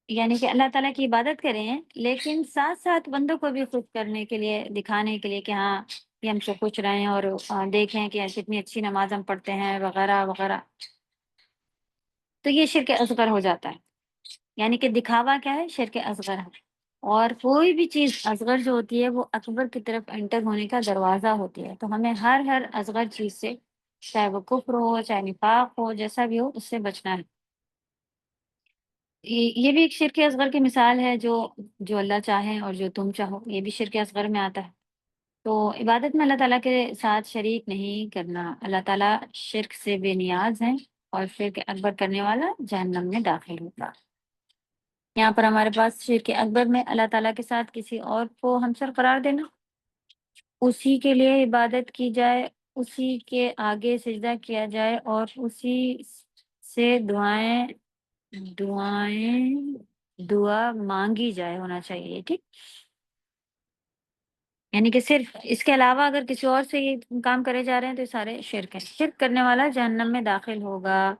یعنی کہ اللہ تعالیٰ کی عبادت کریں ہیں لیکن ساتھ ساتھ بندوں کو بھی خوش کرنے کے لیے، دکھانے کے لیے کہ ہاں یہ ہم سے خوش رہے ہیں اور دیکھیں کہ کتنی اچھی نماز ہم پڑھتے ہیں وغیرہ وغیرہ. تو یہ شرک اصغر ہو جاتا ہے. یعنی کہ دکھاوا کیا ہے؟ شرک اصغر ہے. اور کوئی بھی چیز اصغر جو ہوتی ہے وہ اکبر کی طرف انٹر ہونے کا دروازہ ہوتی ہے. تو ہمیں ہر اصغر چیز سے، چاہے وہ کفر ہو، چاہے نفاق ہو، جیسا بھی ہو، اس سے بچنا ہے. یہ بھی ایک شرک اصغر کی مثال ہے، جو اللہ چاہے اور جو تم چاہو، یہ بھی شرک اصغر میں آتا ہے. تو عبادت میں اللہ تعالیٰ کے ساتھ شریک نہیں کرنا. اللہ تعالیٰ شرک سے بے نیاز ہیں اور شرک اکبر کرنے والا جہنم میں داخل ہوگا. یہاں پر ہمارے پاس شرک اکبر میں اللہ تعالیٰ کے ساتھ کسی اور کو ہمسر قرار دینا، اسی کے لیے عبادت کی جائے، اسی کے آگے سجدہ کیا جائے اور اسی سے دعا مانگی جائے ہونا چاہیے. ٹھیک، یعنی کہ صرف اس کے علاوہ اگر کسی اور سے یہ کام کرے جا رہے ہیں تو یہ سارے شرک ہیں. شرک کرنے والا جہنم میں داخل ہوگا.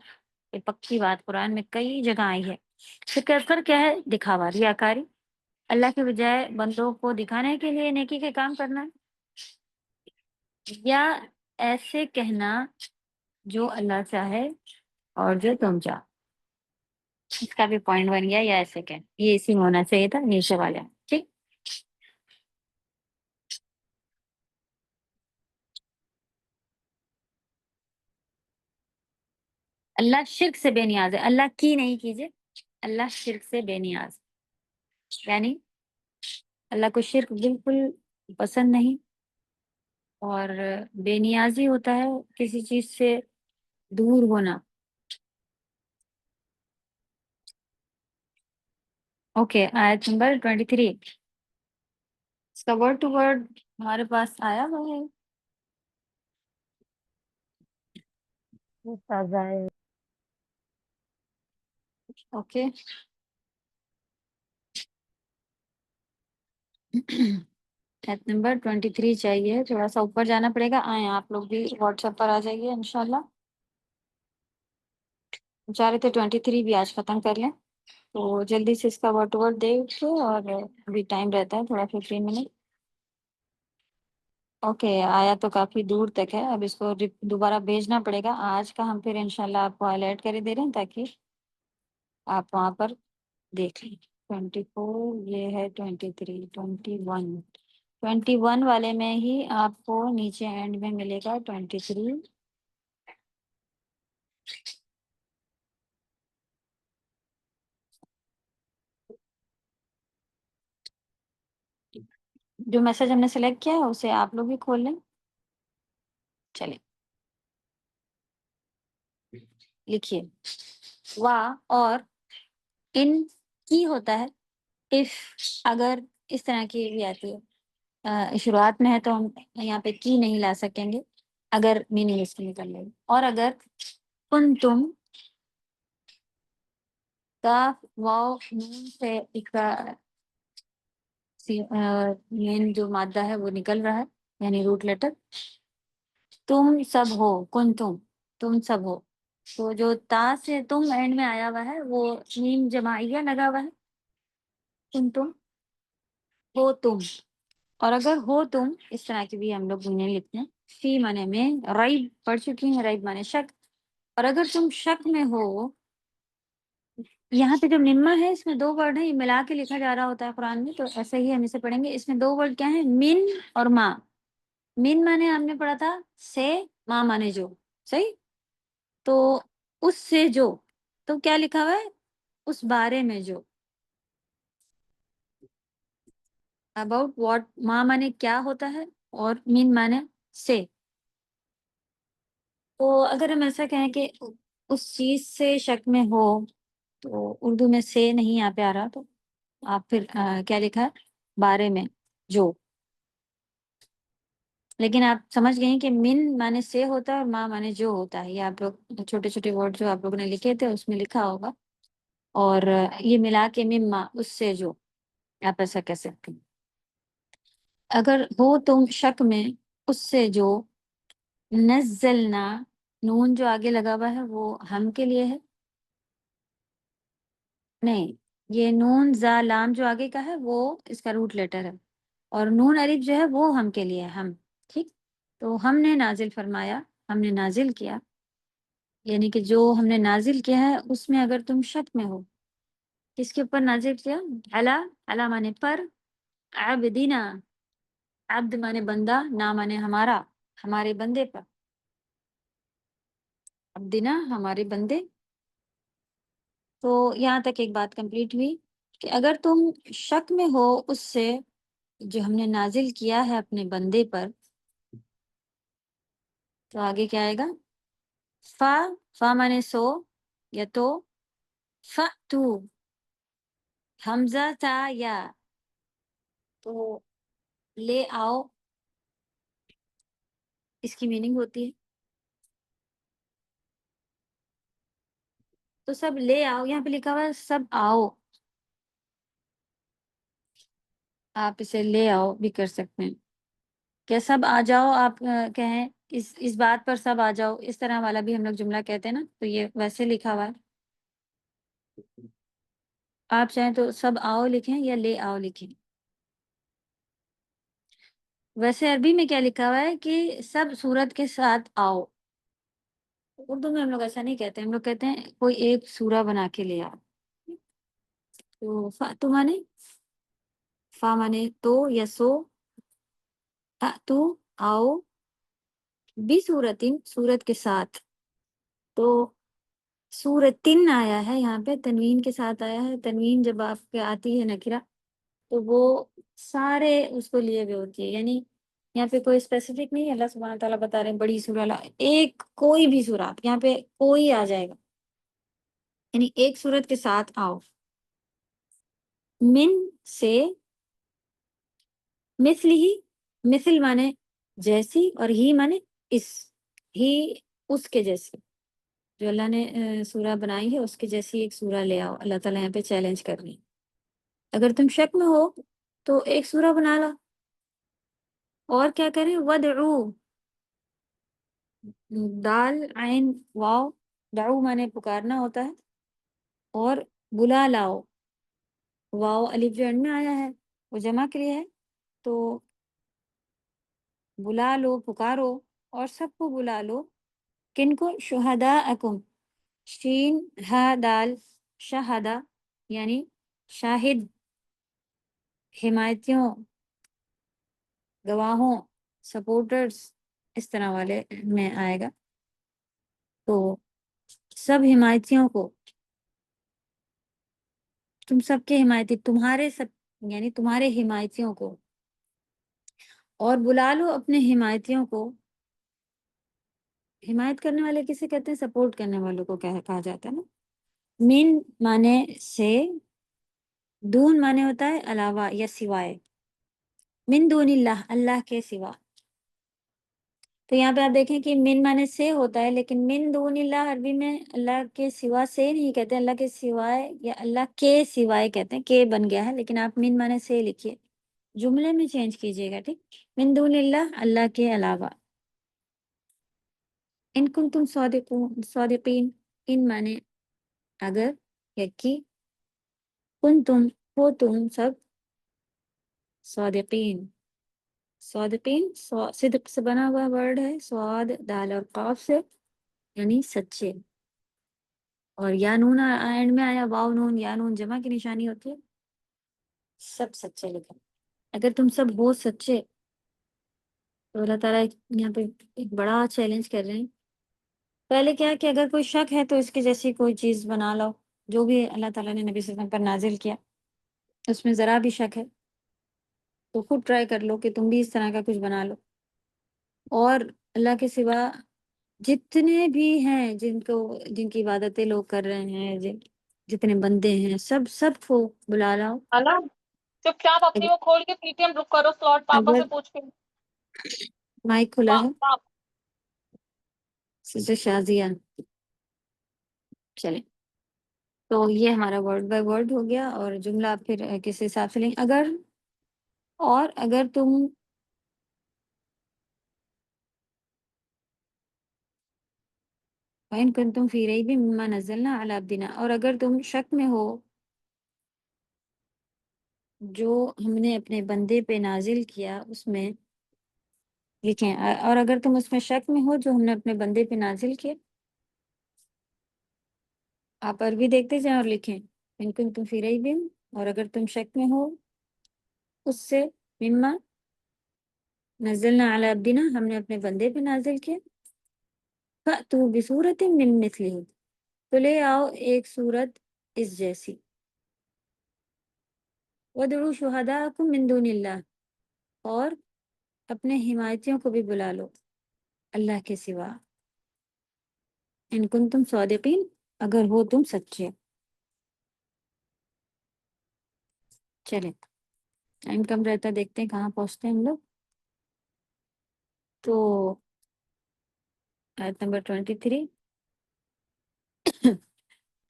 یہ پکی بات قرآن میں کئی جگہ آئی ہے. شرک اکبر کیا ہے؟ دکھاوا، ریاکاری. اللہ کے بجائے بندوں کو دکھانے کے لیے نیکی کے کام کرنا، یا ایسے کہنا جو اللہ چاہے اور جو تم چاہو. اس کا بھی پوائنٹ بن گیا، یا ایسے کہ یہ اسی میں ہونا چاہیے تھا نیچے والے. ٹھیک، اللہ شرک سے بے نیاز ہے. اللہ کی نہیں کیجیے، اللہ شرک سے بے نیاز. یعنی اللہ کو شرک بالکل پسند نہیں، اور بے نیازی ہوتا ہے کسی چیز سے دور ہونا. اوکے، آیت نمبر 23، اس کا ورڈ ٹو ورڈ ہمارے پاس آیا ہوا ہے. اوکے ایت نمبر 23 چاہیے. تھوڑا سا اوپر جانا پڑے گا. آئیں آپ لوگ بھی واٹس ایپ پر آ جائیے انشاءاللہ. چاہ رہے تھے 23 بھی آج ختم کر لیں، تو جلدی سے اس کا ورڈ ٹو ورڈ دیکھ کے، اور ابھی ٹائم رہتا ہے تھوڑا 15 منٹ. اوکے، آیا تو کافی دور تک ہے. اب اس کو دوبارہ بھیجنا پڑے گا. آج کا ہم پھر انشاءاللہ آپ کو ہائی لائٹ کر دے رہے ہیں تاکہ آپ وہاں پر دیکھ لیں. 24 یہ ہے، 23 21 والے میں ہی آپ کو نیچے اینڈ میں ملے گا 23. جو میسج ہم نے سلیکٹ کیا ہے اسے آپ لوگ بھی کھول لیں. چلیں لکھیے. وا اور ان کی ہوتا ہے. اف اگر اس طرح کی بھی آتی ہے، شروعات میں ہے تو ہم یہاں پہ کی نہیں لا سکیں گے اگر میننگ اس کی نکل گئی. اور اگر کن تم، کاف واو نون سے مین جو مادہ ہے وہ نکل رہا ہے، یعنی روٹ لیٹر. تم سب ہو، کن تم سب ہو. تو جو تا سے تم اینڈ میں آیا ہوا ہے وہ میم جماعیہ لگا ہوا ہے. تم ہو تم. اور اگر ہو تم، اس طرح کی بھی ہم لوگ انہیں لکھتے ہیں. فی معنی میں ریب پڑھ چکی ہیں، ریب معنی شک. اور اگر تم شک میں ہو، یہاں پہ جو مما ہے اس میں دو ورڈ ہیں، یہ ملا کے لکھا جا رہا ہوتا ہے قرآن میں، تو ایسے ہی ہم اسے پڑھیں گے. اس میں دو ورڈ کیا ہیں؟ من اور ماں. من مانے ہم نے پڑھا تھا سے، ماں مانے جو. صحیح، تو اس سے جو، تو کیا لکھا ہوا ہے؟ اس بارے میں جو. اباؤٹ واٹ، ماں مانے کیا ہوتا ہے اور من مانے سے. تو اگر ہم ایسا کہیں کہ اس چیز سے شک میں ہو، تو اردو میں سے نہیں یہاں پہ آ رہا، تو آپ پھر کیا لکھا ہے؟ بارے میں جو. لیکن آپ سمجھ گئے ہیں کہ من مانے سے ہوتا ہے اور ماں مانے جو ہوتا ہے. یہ آپ لوگ چھوٹے چھوٹے ورڈ جو آپ لوگوں نے لکھے تھے اس میں لکھا ہوگا. اور یہ ملا کے مما، اس سے جو، آپ ایسا کہہ سکتے ہیں. اگر ہو تم شک میں اس سے جو نزلنا، نون جو آگے لگا ہوا ہے وہ ہم کے لیے ہے، نہیں، یہ نون زا لام جو آگے کا ہے وہ اس کا روٹ لیٹر ہے، اور نون الف جو ہے وہ ہم کے لیے ہے، ہم، ٹھیک، تو ہم نے نازل فرمایا، ہم نے نازل کیا، یعنی کہ جو ہم نے نازل کیا ہے اس میں اگر تم شک میں ہو، کس کے اوپر نازل کیا؟ علا مانے پر، عبدنا، عبد مانے بندہ، نا مانے ہمارا، ہمارے بندے پر، عبدنا ہمارے بندے. تو یہاں تک ایک بات کمپلیٹ ہوئی کہ اگر تم شک میں ہو اس سے جو ہم نے نازل کیا ہے اپنے بندے پر، تو آگے کیا آئے گا؟ فا مانے سو یا تو، فَأْتُو حمزہ تھا یا، تو لے آؤ اس کی میننگ ہوتی ہے، تو سب لے آؤ، یہاں پہ لکھا ہوا ہے سب آؤ، آپ اسے لے آؤ بھی کر سکتے ہیں، کیا سب آ جاؤ آپ کہیں، اس بات پر سب آ جاؤ، اس طرح والا بھی ہم لوگ جملہ کہتے ہیں نا، تو یہ ویسے لکھا ہوا ہے، آپ چاہیں تو سب آؤ لکھیں یا لے آؤ لکھیں. ویسے عربی میں کیا لکھا ہوا ہے کہ سب صورت کے ساتھ آؤ، اردو میں ہم لوگ ایسا نہیں کہتے، ہم لوگ کہتے ہیں کوئی ایک سورہ بنا کے لے آؤ. تو فاتو مانے، فا مانے تو یا سو، تو آؤ، بھی صورتن صورت کے ساتھ، تو صورتن آیا ہے یہاں پہ، تنوین کے ساتھ آیا ہے، تنوین جب آپ کے آتی ہے نکرہ تو وہ سارے اس کو لیے ہوئے ہوتی ہے، یعنی یہاں پہ کوئی اسپیسیفک نہیں ہے، اللہ سبحانہ تعالیٰ بتا رہے ہیں بڑی سورہ ایک کوئی بھی سورہ، آپ یہاں پہ کوئی آ جائے گا، یعنی ایک صورت کے ساتھ آؤ. من سے، مثل ہی، مثل مانے جیسی، اور ہی مانے اس، ہی اس کے جیسی، جو اللہ نے سورہ بنائی ہے اس کے جیسی ایک سورہ لے آؤ، اللہ تعالیٰ یہاں پہ چیلنج کر رہی ہے. اگر تم شک میں ہو تو ایک سورہ بنا لا، اور کیا کریں؟ وَدْعُو، دال عین واو، دعو مانے پکارنا ہوتا ہے، اور بلا لاؤ، واو الف جو اینڈ میں آیا ہے وہ جمع کے لیے ہے، تو بلا لو، پکارو، اور سب کو بلا لو، کن کو؟ شہداءکم، شین ہا دال، شہدہ یعنی شاہد، حمایتیوں، گواہوں، سپورٹرز، اس طرح والے میں آئے گا، تو سب حمایتیوں کو، تم سب کے حمایتی، تمہارے سب یعنی تمہارے حمایتیوں کو، اور بلا لو اپنے حمایتیوں کو. حمایت کرنے والے کسے کہتے ہیں؟ سپورٹ کرنے والوں کو کہا جاتا ہے نا. من مانے سے، دون مانے ہوتا ہے علاوہ یا سوائے، من دون اللہ، اللہ کے سوا. تو یہاں پہ آپ دیکھیں کہ من مانے سے ہوتا ہے، لیکن من دون اللہ عربی میں اللہ کے سوا سے نہیں کہتے، اللہ کے سوائے یا اللہ کے سوائے کہتے ہیں، کے بن گیا ہے، لیکن آپ من مانے سے لکھیے، جملے میں چینج کیجیے گا، ٹھیک. من دون اللہ، اللہ کے علاوہ. ان کنتم صادقین، ان مانے اگر یا کی، کنتم ہو تم سب، صادقین، صادقین صدق سے بنا ہوا ورڈ ہے، صاد دال اور قاف سے، یعنی سچے، اور یا نون اینڈ میں آیا، واو نون یا نون جمع کی نشانی ہوتی ہے، سب سچے لکھا. اگر تم سب ہو سچے، تو اللہ تعالیٰ یہاں پہ ایک بڑا چیلنج کر رہے ہیں. پہلے کیا کہ اگر کوئی شک ہے تو اس کی جیسی کوئی چیز بنا لو، جو بھی اللہ تعالیٰ نے نبی صلی اللہ علیہ وسلم پر نازل کیا اس میں ذرا بھی شک ہے تو خود ٹرائی کر لو کہ تم بھی اس طرح کا کچھ بنا لو. اور اللہ کے سوا جتنے بھی ہیں جن کی عبادتیں لوگ کر رہے ہیں، جتنے بندے ہیں، سب کو بلا لاؤ. نا چپ چاپ اپنی وہ کھول کے پی ٹی ایم بک کرو سلاٹ پاپا اگر سے پوچھ کے. مائک کھلا ہے پاپ سسٹر شازیہ، چلیں. تو یہ ہمارا ورڈ بائی ورڈ ہو گیا، اور جملہ پھر کس حساب سے لیں. اگر تم وَإِن كُنتُم فِي رَيْبٍ مِّمَّا نَزَّلْنَا عَلَىٰ عَبْدِنَا، اور اگر تم شک میں ہو جو ہم نے اپنے بندے پہ نازل کیا اس میں، لکھیں اور اگر تم اس میں شک میں ہو جو ہم نے اپنے بندے پہ نازل کیا، آپ عربی دیکھتے جائیں اور لکھیں ان کنتم فی ریب، اور اگر تم شک میں ہو اس سے، مما نزلنا علی عبدنا، ہم نے اپنے بندے پہ نازل کیا، فأتوا بسورۃ من مثلہ، تو لے آؤ ایک صورت اس جیسی، وادعوا شہداءکم من دون اللہ، اور اپنے حمایتیوں کو بھی بلا لو اللہ کے سوا، ان کنتم صادقین، اگر ہو تم سچے۔ چلیں ٹائم کم رہتا، دیکھتے ہیں کہاں پہنچتے ہیں ہم لوگ۔ تو آیت نمبر 23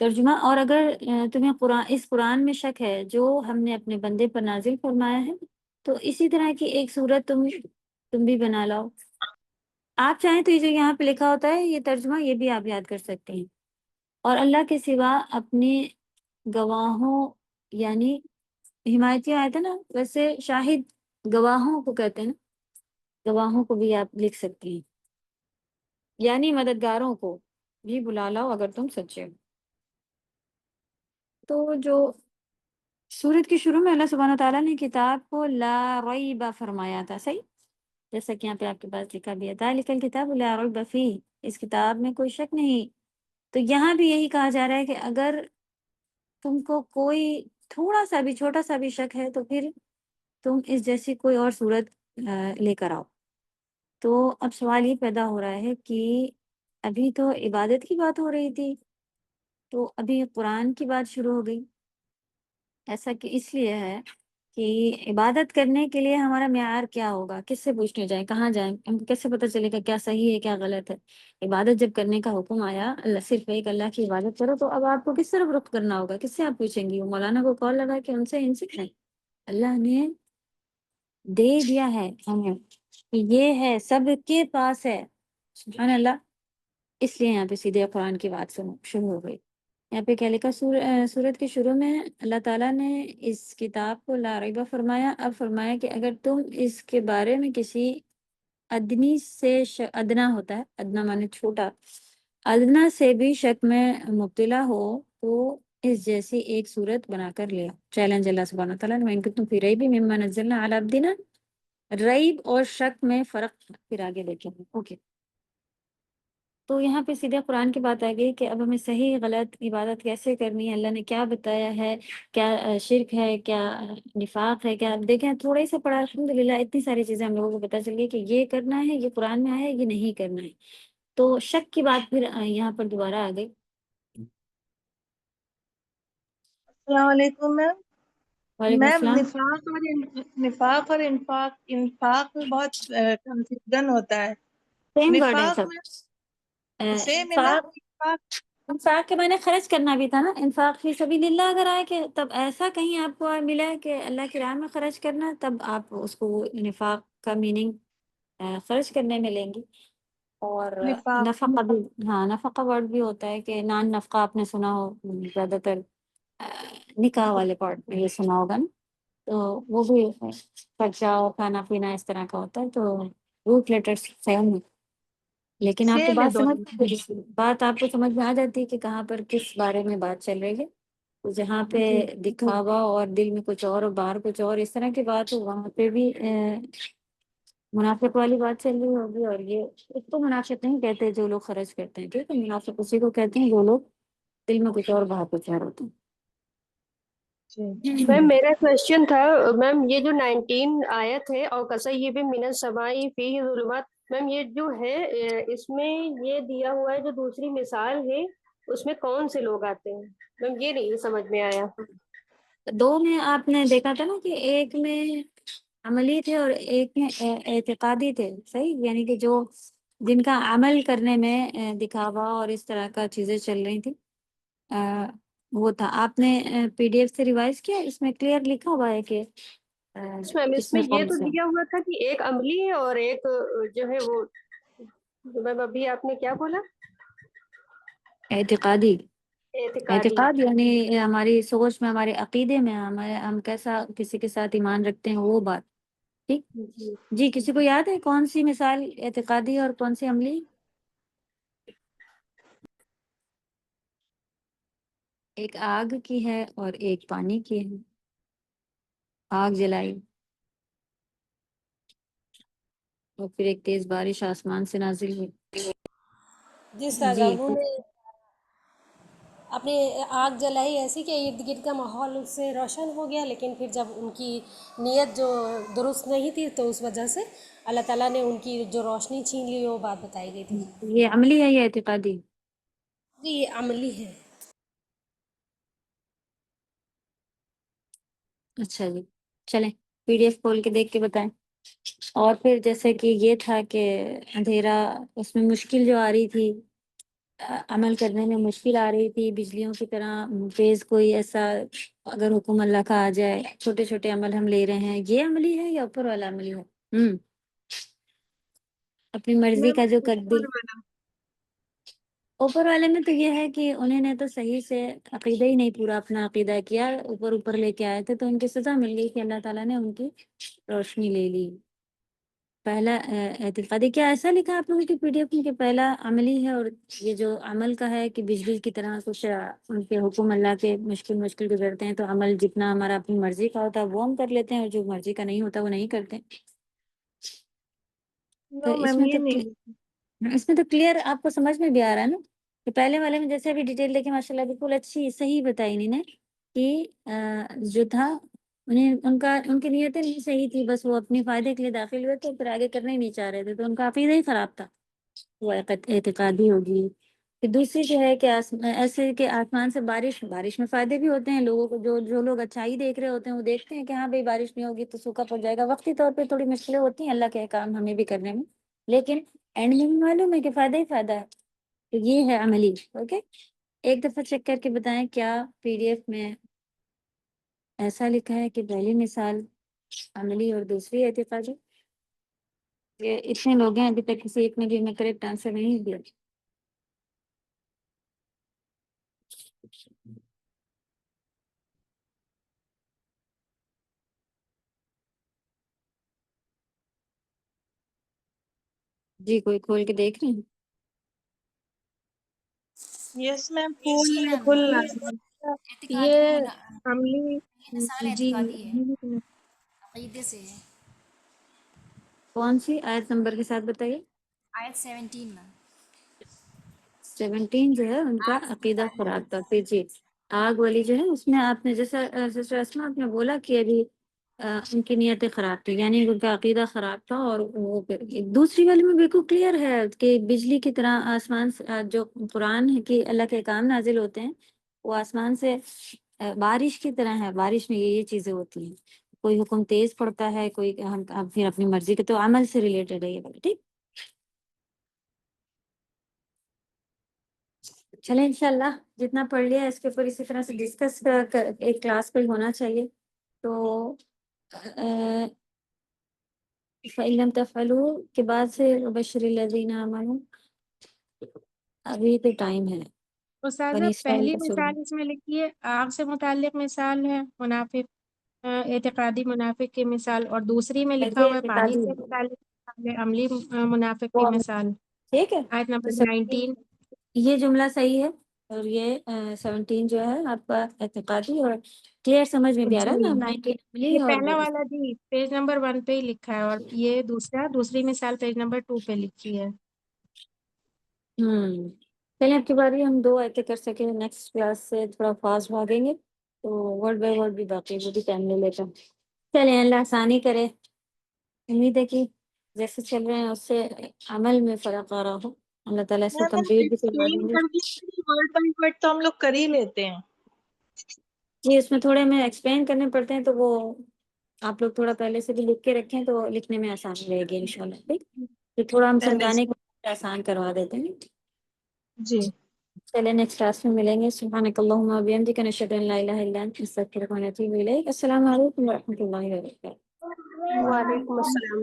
ترجمہ، اور اگر تمہیں اس قرآن میں شک ہے جو ہم نے اپنے بندے پر نازل فرمایا ہے، تو اسی طرح کی ایک صورت تم بھی بنا لاؤ۔ آپ چاہیں تو یہ جو یہاں پہ لکھا ہوتا ہے یہ ترجمہ، یہ بھی آپ یاد کر سکتے ہیں، اور اللہ کے سوا اپنے گواہوں، یعنی حمایتی آیت ہے نا، ویسے شاہد گواہوں کو کہتے ہیں نا، گواہوں کو بھی آپ لکھ سکتے ہیں، یعنی مددگاروں کو بھی بلا لاؤ اگر تم سچے ہو۔ تو جو سورت کے شروع میں اللہ سبحانہ تعالیٰ نے کتاب کو لا ریب فرمایا تھا، صحیح، جیسا کہ یہاں پہ آپ کے پاس لکھا بھی ہے، ذالک الکتاب لا ریب فیہ، اس کتاب میں کوئی شک نہیں۔ تو یہاں بھی یہی کہا جا رہا ہے کہ اگر تم کو کوئی تھوڑا سا بھی چھوٹا سا بھی شک ہے تو پھر تم اس جیسی کوئی اور صورت لے کر آؤ۔ تو اب سوال یہ پیدا ہو رہا ہے کہ ابھی تو عبادت کی بات ہو رہی تھی، تو ابھی قرآن کی بات شروع ہو گئی۔ ایسا کہ اس لیے ہے کہ عبادت کرنے کے لیے ہمارا معیار کیا ہوگا، کس سے پوچھنے جائیں، کہاں جائیں، ہم کو کیسے پتہ چلے گا کیا صحیح ہے کیا غلط ہے۔ عبادت جب کرنے کا حکم آیا، اللہ صرف ایک اللہ کی عبادت کرو، تو اب آپ کو کس طرف رخ کرنا ہوگا، کس سے آپ پوچھیں گی؟ وہ مولانا کو کال لگا کہ ان سے نہیں، اللہ نے دے دیا ہے ہمیں کہ یہ ہے، سب کے پاس ہے، سبحان اللہ۔ اس لیے یہاں پہ سیدھے قرآن کی بات شروع ہو گئی۔ یہاں پہ کیا لکھا، سورت کے شروع میں اللہ تعالیٰ نے اس کتاب کو لا ریبہ فرمایا، اب فرمایا کہ اگر تم اس کے بارے میں کسی ادنی سے ادنا ہوتا ہے، ادنا مانے چھوٹا، ادنا سے بھی شک میں مبتلا ہو تو اس جیسی ایک صورت بنا کر لیا۔ چیلنج اللہ سبحانہ تعالیٰ نے، وَإِن كُنتُم فِي رَيْبٍ مِّمَّا نَزَّلْنَا عَلَىٰ عَبْدِنَا، ریب اور شک میں فرق پھر آگے دیکھیں گے۔ اوکے، تو یہاں پہ سیدھے قرآن کی بات آ گئی کہ اب ہمیں صحیح غلط عبادت کیسے کرنی ہے، اللہ نے کیا بتایا ہے، کیا شرک ہے، کیا نفاق ہے، کیا دیکھیں تھوڑا ہی سا پڑھا، الحمدللہ اتنی ساری چیزیں ہم لوگوں کو پتہ چل گئی کہ یہ کرنا ہے، یہ قرآن میں آیا ہے، یہ نہیں کرنا ہے۔ تو شک کی بات پھر یہاں پر دوبارہ آ گئی۔ السلام علیکم میم۔ وعلیکم میم السلام۔ نفاق اور انفاق میں بہت کنفیوژن ہوتا ہے۔ سیم ورڈ ہے نفاق سب۔ میں سیم ہے نا، انفاق، انفاق انفاق کے معنی خرچ کرنا بھی تھا نا، انفاق فی سبیل اللہ اگر آئے کہ تب ایسا کہیں آپ کو ملا ہے کہ اللہ کی راہ میں خرچ کرنا، تب آپ اس کو نفاق کا میننگ خرچ کرنے میں لیں گی۔ اور نفاق نفقہ بھی، ہاں نفقہ ورڈ بھی ہوتا ہے کہ نان نفقہ آپ نے سنا ہو، زیادہ تر نکاح والے پارٹ میں یہ سنا ہوگا نا، تو وہ بھی خرچہ اور کھانا پینا اس طرح کا ہوتا ہے، تو روٹ لیٹرز سیم ہے، لیکن آپ کو سیم ہے دونوں۔ بات آپ کو سمجھ میں آ جاتی ہے کہ کہاں پر کس بارے میں بات چل رہی ہے۔ تو جہاں پہ جی دکھاوا اور دل میں کچھ اور باہر کچھ اور اس طرح کی بات ہو، وہاں پہ بھی منافق والی بات چل رہی ہوگی۔ اور یہ اس کو منافق نہیں کہتے جو لوگ خرچ کرتے ہیں، ٹھیک ہے، منافق اسی کو کہتے ہیں جو لوگ دل میں کچھ اور باہر کچھ اور ہوتے جی۔ میم ہیں۔ میرا کوشچن تھا، میم یہ جو 19 آیت ہے اور کسیب من السماء فیہ ظلمات، میم یہ جو ہے اس میں یہ دیا ہوا ہے جو دوسری مثال ہے اس میں کون سے لوگ آتے ہیں؟ میم یہ نہیں سمجھ میں آیا۔ دو میں آپ نے دیکھا تھا نا کہ ایک میں عملی تھے اور ایک میں اعتقادی تھے، صحیح، یعنی کہ جو جن کا عمل کرنے میں دکھاوا اور اس طرح کا چیزیں چل رہی تھی، وہ تھا۔ آپ نے پی ڈی ایف سے ریوائز کیا، اس میں کلیئر لکھا ہوا ہے کہ میم اس کس میں میں یہ کون تو سے۔ دیا ہوا تھا کہ ایک عملی ہے اور ایک جو ہے وہ، میم ابھی آپ نے کیا بولا؟ اعتقادی اعتقادی. اعتقاد یعنی ہماری سوچ میں، ہمارے عقیدے میں، ہم کیسا کسی کے ساتھ ایمان رکھتے ہیں، وہ بات. ٹھیک جی. جی. کسی کو یاد ہے کون سی مثال اعتقادی اور کون سی عملی؟ ایک آگ کی ہے اور ایک پانی کی ہے. آگ جلائی اور پھر ایک تیز بارش آسمان سے نازل ہوئی. جس طرح جی انہوں نے اپنی آگ جلائی ایسی کہ ارد گرد کا ماحول اس سے روشن ہو گیا، لیکن پھر جب ان کی نیت جو درست نہیں تھی تو اس وجہ سے اللہ تعالیٰ نے ان کی جو روشنی چھین لی، وہ بات بتائی گئی تھی. یہ عملی ہے یا اعتقادی؟ جی یہ عملی ہے. اچھا جی. چلیں پی ڈی ایف کھول کے دیکھ کے بتائیں. اور پھر جیسے کہ یہ تھا کہ اندھیرا، اس میں مشکل جو آ رہی تھی، عمل کرنے میں مشکل آ رہی تھی، بجلیوں کی طرح تیز کوئی ایسا اگر حکم اللہ کا آ جائے، چھوٹے چھوٹے عمل ہم لے رہے ہیں، یہ عملی ہے یا اوپر والا عملی ہے؟ اپنی مرضی کا جو کر دی. اوپر والے میں تو یہ ہے کہ انہوں نے تو صحیح سے عقیدہ ہی نہیں پورا اپنا عقیدہ کیا، اوپر اوپر لے کے آئے تھے تو ان کی سزا مل گئی کہ اللہ تعالیٰ نے ان کی روشنی لے لی. پہلا اعتقادی، کیا ایسا لکھا آپ لوگوں کی پی ڈی ایف میں کہ پہلا عملی ہے اور یہ جو عمل کا ہے کہ بجلی کی طرح کچھ ان کے حکم اللہ کے مشکل گزرتے ہیں، تو عمل جتنا ہمارا اپنی مرضی کا ہوتا ہے وہ ہم کر لیتے ہیں، اور جو مرضی کا نہیں ہوتا وہ نہیں کرتے. تو میم یہ نہیں. اس میں تو کلیئر آپ کو سمجھ میں بھی آ رہا ہے نا کہ پہلے والے میں جیسے ابھی ڈیٹیل دیکھیں ماشاء اللہ بالکل اچھی صحیح بتائی انہوں نے کہ جو تھا ان کی نیتیں نہیں صحیح تھی، بس وہ اپنے فائدے کے لیے داخل ہوئے تھے، پھر آگے کرنا ہی نہیں چاہ رہے تھے، تو ان کا عقیدہ ہی خراب تھا. وہ اعتقادی ہوگی. پھر دوسری جو ہے کہ ایسے کہ آسمان سے بارش میں فائدے بھی ہوتے ہیں لوگوں کو، جو لوگ اچھائی دیکھ رہے ہوتے ہیں وہ دیکھتے ہیں کہ ہاں بھائی بارش نہیں ہوگی تو سوکھا پڑ جائے گا، وقتی طور پہ تھوڑی مشکلیں ہوتی ہیں اللہ کے احکام ہمیں بھی کرنے میں، لیکن اینڈ میں بھی معلوم ہے کہ فائدہ ہی فائدہ ہے. تو یہ ہے عملی. اوکے، ایک دفعہ چیک کر کے بتائیں کیا پی ڈی ایف میں ایسا لکھا ہے کہ پہلی مثال عملی اور دوسری اعتقادی؟ یہ اتنے لوگ ہیں ابھی تک کسی ایک نے بھی ہمیں کریکٹ آنسر نہیں دیا. جی کوئی کھول کے دیکھ رہے ہیں؟ یس میم جی میم، فل یہ عملی مثال جی اعتقادی ہے، عقیدے سے ہے. کون سی آیت نمبر کے ساتھ بتائیے؟ آیت 17 میں 17 جو ہے ان کا آگ سے عقیدہ متعلق خراب تھا. پھر جی آگ والی جو ہے اس میں آپ نے جیسا سسٹر اسما آپ نے بولا کہ ابھی ان کی نیتیں خراب تھی، یعنی ان کا عقیدہ خراب تھا. اور وہ دوسری والی میں بالکل کلیئر ہے کہ بجلی کی طرح آسمان سے جو قرآن ہے کہ اللہ کے کام نازل ہوتے ہیں وہ آسمان سے بارش کی طرح ہے. بارش میں یہ چیزیں ہوتی ہیں، کوئی حکم تیز پڑتا ہے، کوئی پھر اپنی مرضی کے، تو عمل سے ریلیٹڈ ہے یہ والا. ٹھیک، چلیں انشاءاللہ جتنا پڑھ لیا اس کے اوپر اسی طرح سے ڈسکس ایک کلاس پہ ہونا چاہیے. تو فَإِن لَمْ تَفْعَلُوا کے بعد سے وَبَشِّرِ الَّذِينَ آمَنُوا، ابھی تو ٹائم ہے. استاذہ بنی اسرائیل پہلی کا سورہ. مثال اس میں لکھی ہے آگ سے متعلق مثال ہے منافق اعتقادی منافق کی مثال، اور دوسری میں لکھا یہ ہوا ہے پانی اعتقادی سے متعلق مثال ہے، عملی منافق کی وہ مثال. ٹھیک ہے. آیت تو نمبر 19. یہ جملہ صحیح ہے، اور یہ 17 جو ہے آپ کا اعتقادی، اور کلیئر سمجھ میں بھی آ رہا جی ہے نا. 19 عملی یہ اور پہلا والا جی پیج نمبر 1 پہ ہی لکھا ہے، اور یہ دوسری مثال پیج نمبر 2 پہ لکھی ہے. پہلے اب کی باری ہم 2 آیتیں کر سکیں، نیکسٹ کلاس سے تھوڑا فاسٹ بھاگیں گے تو ورڈ بائی ورڈ بھی باقی وہ بھی ٹائم لے لیتا. چلیں اللہ آسانی کرے. امید ہے کہ جیسے چل رہے ہیں اس سے عمل میں فرق آ رہا ہو. اللہ تعالیٰ اس کو کمپلیٹ بھی کروا دیں گے. ورڈ بائی ورڈ تو ہم لوگ کر ہی لیتے ہیں. جی اس میں تھوڑے میں ایکسپلین کرنے پڑتے ہیں، تو وہ آپ لوگ تھوڑا پہلے سے بھی لکھ کے رکھیں تو لکھنے میں آسانی رہے گی انشاءاللہ. ٹھیک، تو تھوڑا ہم پہلے سمجھانے کو آسان کروا دیتے ہیں. جی چلیں نیکسٹ کلاس میں ملیں گے. سبحانک اللہم و بحمدک، نشہد ان لا الہ الا انت، نستغفرک و نتوب الیک. السلام علیکم و رحمۃ اللہ وبرکاتہ. وعلیکم السلام.